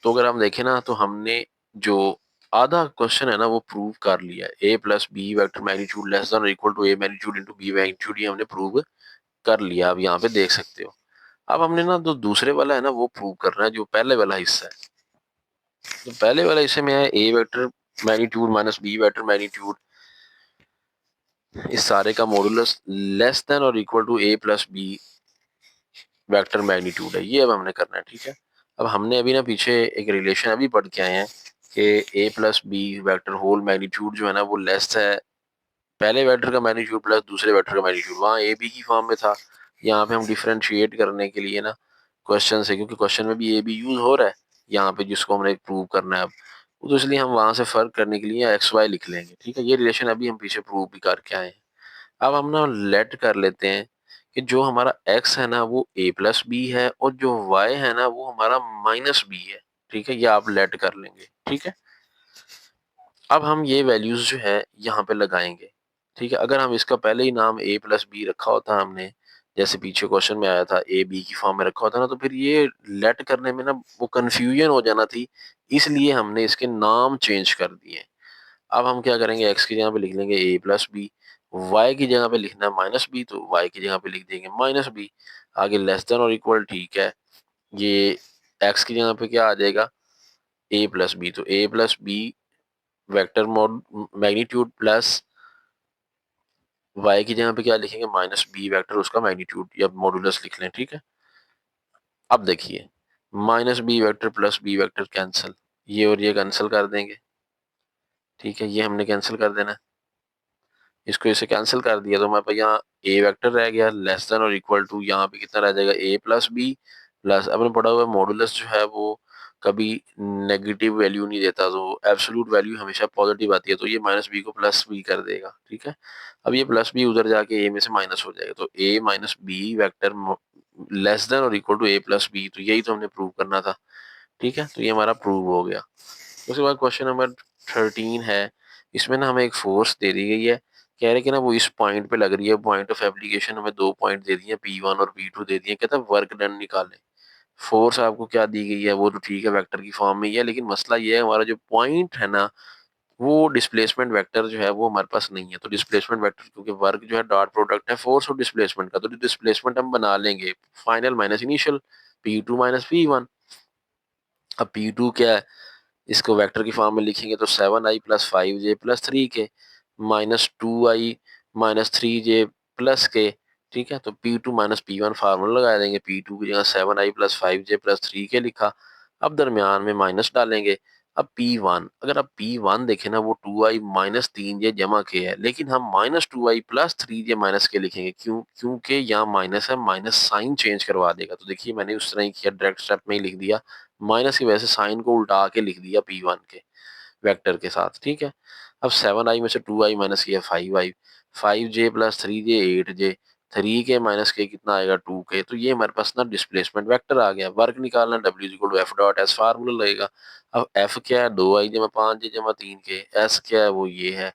Speaker 1: तो अगर हम देखें ना, तो हमने जो आधा क्वेश्चन है ना वो प्रूव कर लिया है। ए plus B vector magnitude less than और equal to A magnitude into b magnitude, ये हमने प्रूव कर लिया। अब यहाँ पे देख सकते हो। अब हमने ना जो दूसरे वाला है ना वो प्रूव करना है, जो पहले वाला हिस्सा है। तो पहले वाला हिस्से में है ए vector magnitude minus B vector magnitude, इस सारे का मॉडुलस लेस देन और equal to a plus B vector magnitude है। ये अब हमने करना है। ठीक है, अब हमने अभी ना पीछे एक रिलेशन अभी पढ़ के आए हैं कि a plus B vector whole magnitude जो है ना वो लेस है पहले वेक्टर का मैग्नीट्यूड प्लस दूसरे वेक्टर का मैग्नीट्यूड। वहाँ ए बी की फॉर्म में था, यहाँ पे हम डिफरेंशिएट करने के लिए ना क्वेश्चन से, क्योंकि क्वेश्चन में भी ए बी यूज हो रहा है यहाँ पे जिसको हमने प्रूव करना है अब, तो इसलिए हम वहां से फर्क करने के लिए एक्स वाई लिख लेंगे। ठीक है, ये रिलेशन अभी हम पीछे प्रूव भी करके आए हैं। अब हम ना लेट कर लेते हैं कि जो हमारा x है ना वो a प्लस बी है, और जो y है ना वो हमारा माइनस बी है। ठीक है, ये आप लेट कर लेंगे। ठीक है, अब हम ये वैल्यूज जो है यहाँ पे लगाएंगे। ठीक है, अगर हम इसका पहले ही नाम a प्लस बी रखा होता हमने, जैसे पीछे क्वेश्चन में आया था ए बी की फॉर्म में रखा होता ना, तो फिर ये लेट करने में ना वो कंफ्यूजन हो जाना थी, इसलिए हमने इसके नाम चेंज कर दिए। अब हम क्या करेंगे, एक्स की जगह पे लिख लेंगे ए प्लस बी, वाई की जगह पे लिखना है माइनस बी, तो वाई की जगह पे लिख देंगे माइनस बी। आगे लेस देन और इक्वल, ठीक है, ये एक्स की जगह पे क्या आ जाएगा, ए प्लस बी, तो a plus B vector mod magnitude plus y की जगह पे क्या लिखेंगे, माइनस बी वेक्टर उसका मैग्नीट्यूड या मॉडुलस लिख लें। ठीक है, अब देखिए minus B vector plus B vector cancel, ये और ये कैंसिल कर देंगे। ठीक है, ये हमने कैंसिल कर देना है, इसको इसे कैंसिल कर दिया तो हमारे पास यहाँ ए वेक्टर रह गया लेस देन और इक्वल टू, यहाँ पे कितना रह जाएगा ए प्लस बी प्लस, अपने पढ़ा हुआ मॉडुलस जो है वो कभी नेगेटिव वैल्यू नहीं देता, तो एब्सोल्यूट वैल्यू हमेशा पॉजिटिव आती है, तो ये माइनस बी को प्लस बी कर देगा। ठीक है, अब ये प्लस बी उधर जाके ए में से माइनस हो जाएगा, तो ए minus B vector less than और equal to a plus b, तो यही तो हमने प्रूव करना था। ठीक है, तो ये हमारा प्रूव हो गया। उसके बाद क्वेश्चन नंबर 13 है, इसमें ना हमें एक फोर्स दे दी गई है, कह रहे कि ना वो इस पॉइंट पे लग रही है, पॉइंट ऑफ एप्लीकेशन हमें दो पॉइंट दे दिए P1 और P2 दे दिए, कहता है वर्क डन निकालें। फोर्स आपको क्या दी गई है वो तो ठीक है वेक्टर की फॉर्म में ही है, लेकिन मसला ये है हमारा जो पॉइंट है ना वो डिस्प्लेसमेंट वेक्टर जो है वो हमारे पास नहीं है। तो डिस्प्लेसमेंट वेक्टर, क्योंकि वर्क जो है डॉट प्रोडक्ट है फोर्स और डिस्प्लेसमेंट का, तो डिस्प्लेसमेंट हम बना लेंगे final minus initial, P2 minus P1। अब P2 क्या है, इसको वेक्टर की फॉर्म में लिखेंगे तो 7i plus 5j plus 3k minus 2i minus 3j plus के। ठीक है, तो P2 माइनस P1 फार्मूला लगा देंगे, P2 की जगह 7i plus 5j plus 3k लिखा, अब दरमियान में माइनस डालेंगे, अब P1, अगर आप P1 देखें ना, वो 2i माइनस 3j जमा के है, लेकिन हम minus 2i plus 3j minus के लिखेंगे। क्यों? क्योंकि यहाँ माइनस है, माइनस साइन चेंज करवा देगा। तो देखिए मैंने उस तरह ही किया, डायरेक्ट स्टेप में ही लिख दिया, माइनस की वजह से साइन को उल्टा के लिख दिया P1 के वेक्टर के साथ। ठीक है, अब 7i में से 2i माइनस किया 5i, 5j plus 3j 8j, 3k minus के कितना आएगा 2k। तो ये हमारे पास ना डिस्प्लेसमेंट वेक्टर आ गया। वर्क निकालना, W equal to F dot S formula लगेगा। अब एफ क्या है, 2i जमा 5j जमा 3k, एस क्या है, वो ये है।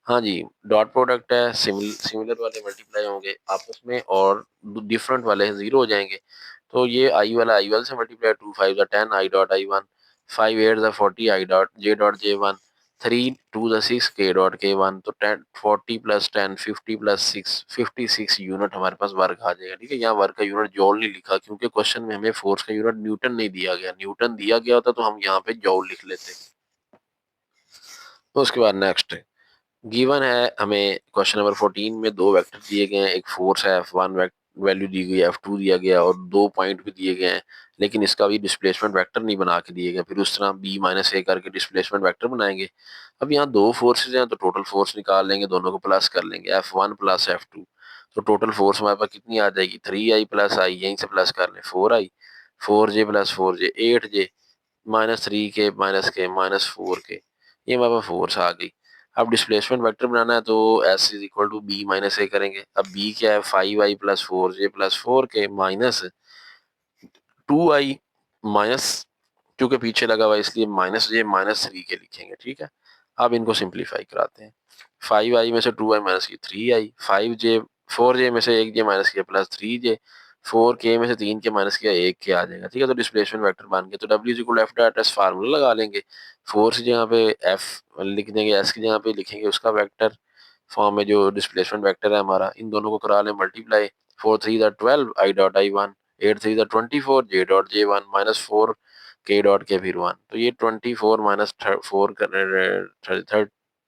Speaker 1: हाँ जी, डॉट प्रोडक्ट है, सिमिलर वाले मल्टीप्लाई होंगे आपस में और डिफरेंट वाले जीरो हो जाएंगे। तो ये आई वाला आई वाले से multiply, 2 5 10 I dot I one, 5 8 40 I dot J one, 3 2 6 के डॉट के वन। तो 10 40 प्लस 10 50 प्लस 6 56 यूनिट हमारे पास वर्क आ जाएगा। ठीक है, यहाँ वर्क का यूनिट जॉल नहीं लिखा क्योंकि क्वेश्चन में हमें फोर्स का यूनिट न्यूटन नहीं दिया गया। न्यूटन दिया गया होता तो हम यहाँ पे जॉल लिख लेते। तो उसके बाद नेक्स्ट गिवन है हमें क्वेश्चन नंबर 14 में दो वेक्टर दिए गए हैं, एक फोर्स है F1 वैल्यू दी गई है, F2 दिया गया और दो पॉइंट भी दिए गए हैं, लेकिन इसका भी डिस्प्लेसमेंट वेक्टर नहीं बना के दिए गए। फिर उस तरह b माइनस ए करके डिस्प्लेसमेंट वेक्टर बनाएंगे। अब यहाँ दो फोर्सेज हैं तो टोटल फोर्स निकाल लेंगे, दोनों को प्लस कर लेंगे, F1 प्लस F2। तो टोटल फोर्स हमारे पास कितनी आ जाएगी, 3i प्लस आई, यहीं से प्लस कर लें 4i, 4j plus 4j 8j, minus 3k minus के माइनस 4k, ये हमारे पास फोर्स आ गई। अब डिस्प्लेसमेंट वेक्टर बनाना है तो s is equal to b minus a करेंगे। अब बी क्या है, 5i plus 4j plus 4k minus 2i minus, क्योंकि पीछे लगा हुआ है इसलिए माइनस जे माइनस 3k लिखेंगे। ठीक है, अब इनको सिंप्लीफाई कराते हैं। 5i में से 2i माइनस की 3i, 5j 4j में से 1j माइनस किया प्लस 3j, 4k में से 3k माइनस किया 1k आ जाएगा। ठीक है, तो डिस्प्लेसमेंट वेक्टर बन गया। तो W is equal to F dot S formula लगा लेंगे। फोर्स की जगह पे एफ लिख देंगे, एस की जगह पे लिखेंगे उसका वेक्टर फॉर्म में जो डिस्प्लेसमेंट वेक्टर है हमारा। इन दोनों को करा लें multiply, 4 3 12 I dot I one, 8 3 24 J dot J one minus 4 के डॉट के फिर वन। तो ये 24 माइनस 4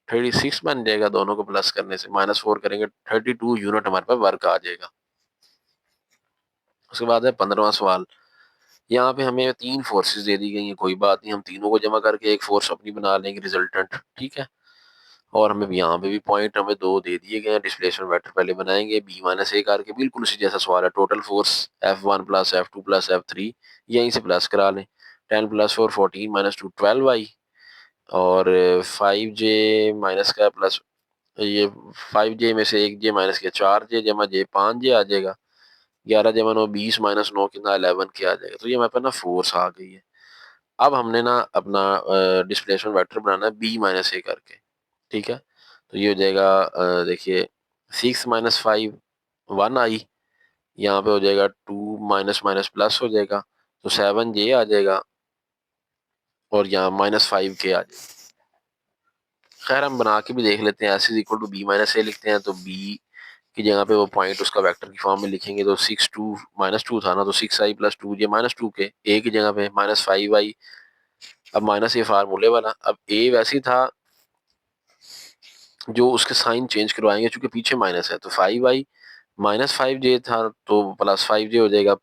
Speaker 1: 36 बन जाएगा। दोनों को प्लस करने से माइनस 4 करेंगे 32 यूनिट हमारे पास वर्क आ जाएगा। उसके बाद है 15वां सवाल। यहाँ पे हमें तीन फोर्सेस दे दी गई हैं, कोई बात नहीं, हम तीनों को जमा करके एक फोर्स अपनी बना लेंगे रिजल्टेंट। ठीक है, और हमें यहाँ पे भी पॉइंट हमें दो दे दिए गए हैं। डिस्प्लेसमेंट वेक्टर पहले बनाएंगे बी माइनस ए करके, बिल्कुल उसी जैसा सवाल है। Total force F1 plus F2 plus F3, यहीं से प्लस करा लें। 10 प्लस 4 14 माइनस 2 12i, और 5j माइनस का प्लस ये 5j में से 1j माइनस किया 4j जमा j 5j आ जाएगा। 11 जमा 9 20 माइनस 9 कितना 11 के आ जाएगा। तो ये हमारे पास ना फोर्स आ गई है। अब हमने ना अपना डिस्प्लेसमेंट वेक्टर बनाना है बी माइनस ए करके। ठीक है, तो ये हो जाएगा देखिए 6 माइनस 5 1i, यहाँ पे हो जाएगा 2 माइनस माइनस प्लस हो जाएगा, तो 7j आ जाएगा, और यहाँ माइनस 5k आ जाएगा। खैर हम बना के भी देख लेते हैं, s is equal to b minus a लिखते हैं तो बी की जगह पे वो पॉइंट उसका वेक्टर की फॉर्म में लिखेंगे। तो 6 2 माइनस 2 था ना, तो 6i plus 2j minus 2k, ए की जगह पे माइनस 5i। अब माइनस ये फार्मूले वाला, अब ए वैसे ही था जो उसके साइन चेंज करवाएंगे चूंकि पीछे माइनस है, तो 5i माइनस 5j था तो प्लस 5j हो जाएगा,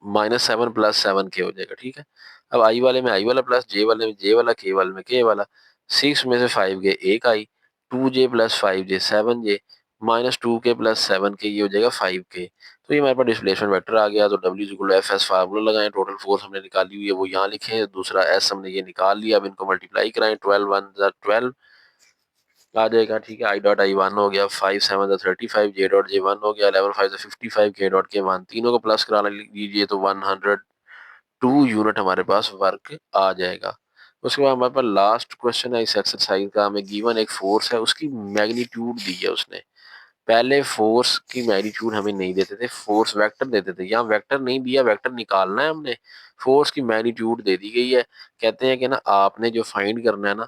Speaker 1: माइनस 7 प्लस 7k हो जाएगा। ठीक है, अब आई वाले में आई वाला प्लस जे वाले में जे वाला, के वाले में के वाला। 6 में से 5k एक आई, 2j plus 5j 7j minus 2k plus 7k, ये हो जाएगा 5k। तो ये हमारे पास डिस्प्लेसमेंट वेक्टर आ गया। तो W equal F S formula लगाएं, टोटल फोर्स हमने निकाली हुई है वो यहाँ लिखे, दूसरा एस हमने ये निकाल लिया। अब इनको मल्टीप्लाई कराएं, 12 1 12 आ जाएगा। ठीक है, आई डॉट आई वन हो गया, 5 7 35, जे डॉट जे वन हो गया, 11 5 55, के डॉट के वन। तीनों को प्लस करा लीजिए तो 102 यूनिट हमारे पास वर्क आ जाएगा। उसके बाद हमारे पास लास्ट क्वेश्चन है इस एक्सरसाइज का। हमें गिवन एक फोर्स है, उसकी मैग्नीट्यूड दी है उसने। पहले फोर्स की मैग्नीट्यूड हमें नहीं देते थे, फोर्स वेक्टर देते थे। यहाँ वेक्टर नहीं दिया, वेक्टर निकालना है हमने, फोर्स की मैग्नीट्यूड दे दी गई है। कहते हैं कि ना आपने जो फाइंड करना है ना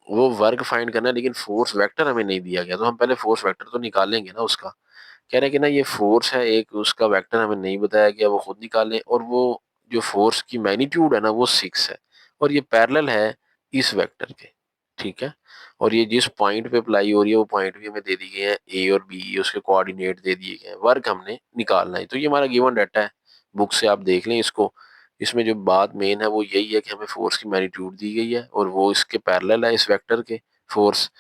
Speaker 1: वो वर्क फाइंड करना है, लेकिन फोर्स वेक्टर हमें नहीं दिया गया। तो हम पहले फोर्स वेक्टर तो निकालेंगे ना उसका। कह रहे हैं कि ना ये फोर्स है एक, उसका वेक्टर हमें नहीं बताया गया, वो खुद निकालें। और वो जो फोर्स की मैग्नीट्यूड है ना वो 6 है, और ये पैरेलल है इस वेक्टर के। ठीक है, और ये जिस पॉइंट पे अप्लाई हो रही है वो पॉइंट भी हमें दे दी गई है, ए और बी, उसके कोऑर्डिनेट दे दिए गए हैं, वर्क हमने निकालना है। तो ये हमारा गिवन डाटा है, बुक से आप देख लें इसको। इसमें जो बात मेन है वो यही है कि हमें फोर्स की मैग्नीट्यूड दी गई है और वो इसके पैरेलल है इस वेक्टर के फोर्स,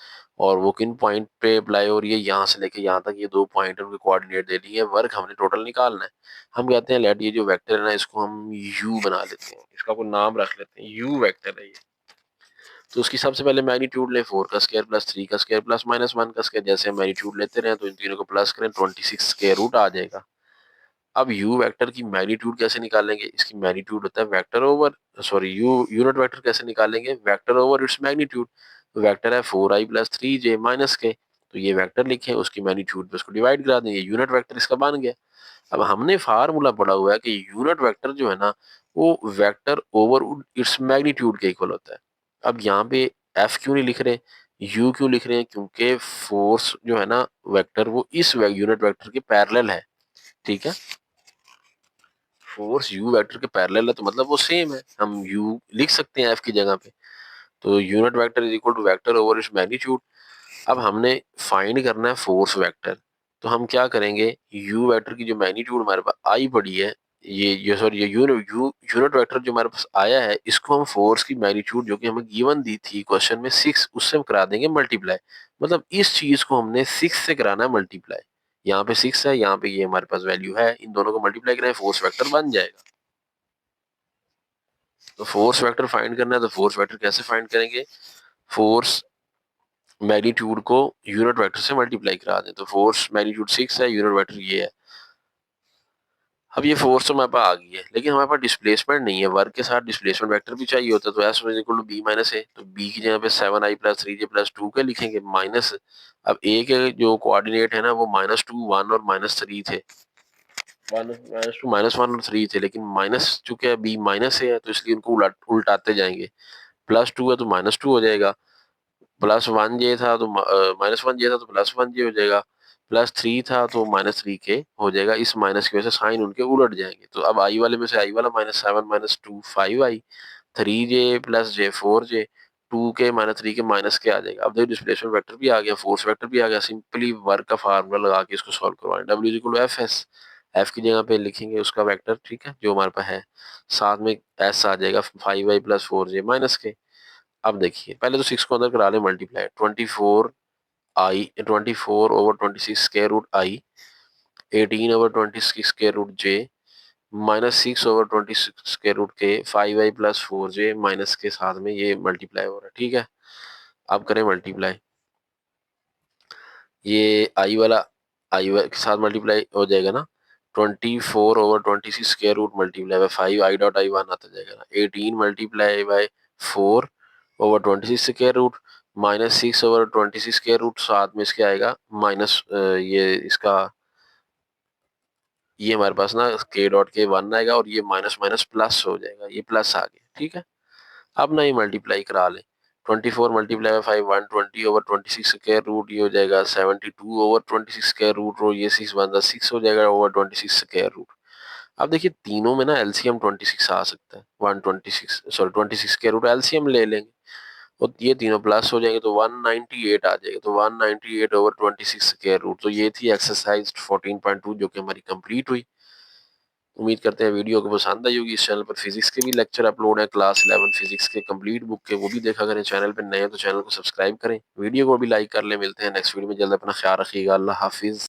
Speaker 1: और वो किन पॉइंट पे अप्लाई हो रही है, यहाँ से लेके यहाँ तक ये 2 पॉइंट है, उनके कोऑर्डिनेट दे दिए हैं, वर्क हमने टोटल निकालना है। हम कहते हैं लेट ये जो वेक्टर है ना इसको हम यू बना लेते हैं, इसका कोई नाम रख लेते हैं, यू वेक्टर है ये। तो उसकी सबसे पहले मैग्नीट्यूड ले 4 का स्क्वायर प्लस 3 का स्क्वायर प्लस माइनस 1 का स्क्वायर, जैसे हम मैग्नीट्यूड लेते रहे तो इन तीनों को प्लस करें 26 स्क्वायर रूट आ जाएगा। अब यू वेक्टर की मैग्नीट्यूड कैसे निकालेंगे, इसकी मैग्नीट्यूड होता है vector over sorry you unit vector कैसे निकालेंगे, वेक्टर ओवर इट्स मैग्नीट्यूड। तो वेक्टर है 4i प्लस 3j माइनस के, तो ये वेक्टर लिखे उसकी मैग्नीट्यूड पे उसको डिवाइड करा देंगे, यूनिट वेक्टर इसका बन गया। अब हमने फार्मूला पढ़ा हुआ है कि यूनिट वेक्टर जो है ना वो वेक्टर ओवर इट्स मैग्नीट्यूड के इक्वल होता है। अब यहाँ पे एफ क्यों नहीं लिख रहे, यू क्यों लिख रहे हैं, क्योंकि फोर्स जो है ना वेक्टर वो इस यूनिट वेक्टर के पैरेलल है, ठीक है। फोर्स यू वेक्टर के पैरेलल है तो मतलब वो सेम है, हम यू लिख सकते हैं एफ की जगह पे। तो unit vector is equal to vector over its magnitude. अब हमने फाइंड करना है फोर्स वेक्टर, तो हम क्या करेंगे, यू वेक्टर की जो मैग्नीट्यूड हमारे पास आई पड़ी है, ये सॉरी ये यूनिट वेक्टर जो हमारे पास आया है इसको हम फोर्स की मैग्नीट्यूड जो कि हमें गिवन दी थी क्वेश्चन में 6 उससे हम करा देंगे मल्टीप्लाई। मतलब इस चीज को हमने 6 से कराना है मल्टीप्लाई, यहाँ पे 6 है, यहाँ पे ये हमारे पास वैल्यू है, इन दोनों को मल्टीप्लाई करें फोर्स वेक्टर बन जाएगा। तो फोर्स वेक्टर फाइंड करना है, तो फोर्स वेक्टर कैसे फाइंड करेंगे, फोर्स मैग्नीट्यूड को यूनिट वेक्टर से मल्टीप्लाई करा दें। तो फोर्स मैग्नीट्यूड 6 है, यूनिट वेक्टर ये है। अब ये फोर्स तो हमारे पास आ गई है, लेकिन हमारे पास डिस्प्लेसमेंट नहीं है, वर्क के साथ डिस्प्लेसमेंट वेक्टर भी चाहिए होता है। तो s is equal to b minus a, तो बी की जगह पे 7i प्लस 3j प्लस 2 के लिखेंगे माइनस। अब ए के जो कोऑर्डिनेट है ना वो -2 1 और -3 थे, -1 और 3 थे, लेकिन माइनस चूंकि बी माइनस ए है तो इसलिए उनको उल्टाते जाएंगे। +2 है तो -2 हो जाएगा, +1 जे था तो -1 जे था तो +1 जे हो जाएगा, +3 था तो -3 के हो जाएगा। इस माइनस की वजह से साइन उनके उलट जाएंगे। तो अब आई वाले में से आई वाला -7 -2 5i, 3j plus j 4j, 2 के -3 के माइनस के आ जाएगा। अब देखो डिस्प्लेसमेंट वेक्टर भी आ गया, फोर्स वेक्टर भी आ गया, सिंपली वर्क का फार्मूला लगा के इसको सॉल्व करवाएं। W is equal to F S, F की जगह पे लिखेंगे उसका वेक्टर, ठीक है, जो हमारे पास है, साथ में एस आ जाएगा 5i प्लस 4j माइनस के। अब देखिए पहले तो 6 को अंदर करा ले multiply, 24 over 26 square root I, 18 over 26 square root J, -6 over 26 square root K, 5i plus 4j minus के साथ में ये मल्टीप्लाई हो रहा है, ठीक है। अब करें मल्टीप्लाई, ये आई के साथ मल्टीप्लाई हो जाएगा ना, 24 over 26 square root multiply by 5 i dot i 1 आता जाएगा ना, 18 multiply by 4 over 26 square root, -6 over 26 square root, साथ में इसके आएगा माइनस ये इसका, ये हमारे पास ना के डॉट के 1 आएगा और ये माइनस माइनस प्लस हो जाएगा, ये प्लस आ गया, ठीक है। अब ना ये मल्टीप्लाई करा ले, 24 multiply by 5 120 over 26 square root, ये हो जाएगा 72 ओवर 26 स्क्वायर रूट, और ये 6 1 6 हो जाएगा ओवर 26 स्क्वायर रूट। अब देखिए तीनों में ना एलसीएम 26 आ सकता है, 126 सॉरी 26 स्क्वायर रूट एलसीएम ले लेंगे, और ये तीनों प्लस हो जाएंगे तो 198 आ जाएगा, तो 198 ओवर 26 स्क्वायर रूट। तो ये थी एक्सरसाइज 14.2 जो कि हमारी कंप्लीट हुई। उम्मीद करते हैं वीडियो को पसंद आई होगी। इस चैनल पर फिजिक्स के भी लेक्चर अपलोड है, क्लास 11 फिजिक्स के कंप्लीट बुक के, वो भी देखा करें। चैनल पर नए हैं तो चैनल को सब्सक्राइब करें, वीडियो को भी लाइक कर लें। मिलते हैं नेक्स्ट वीडियो में, जल्द अपना ख्याल रखिएगा, अल्लाह हाफिज।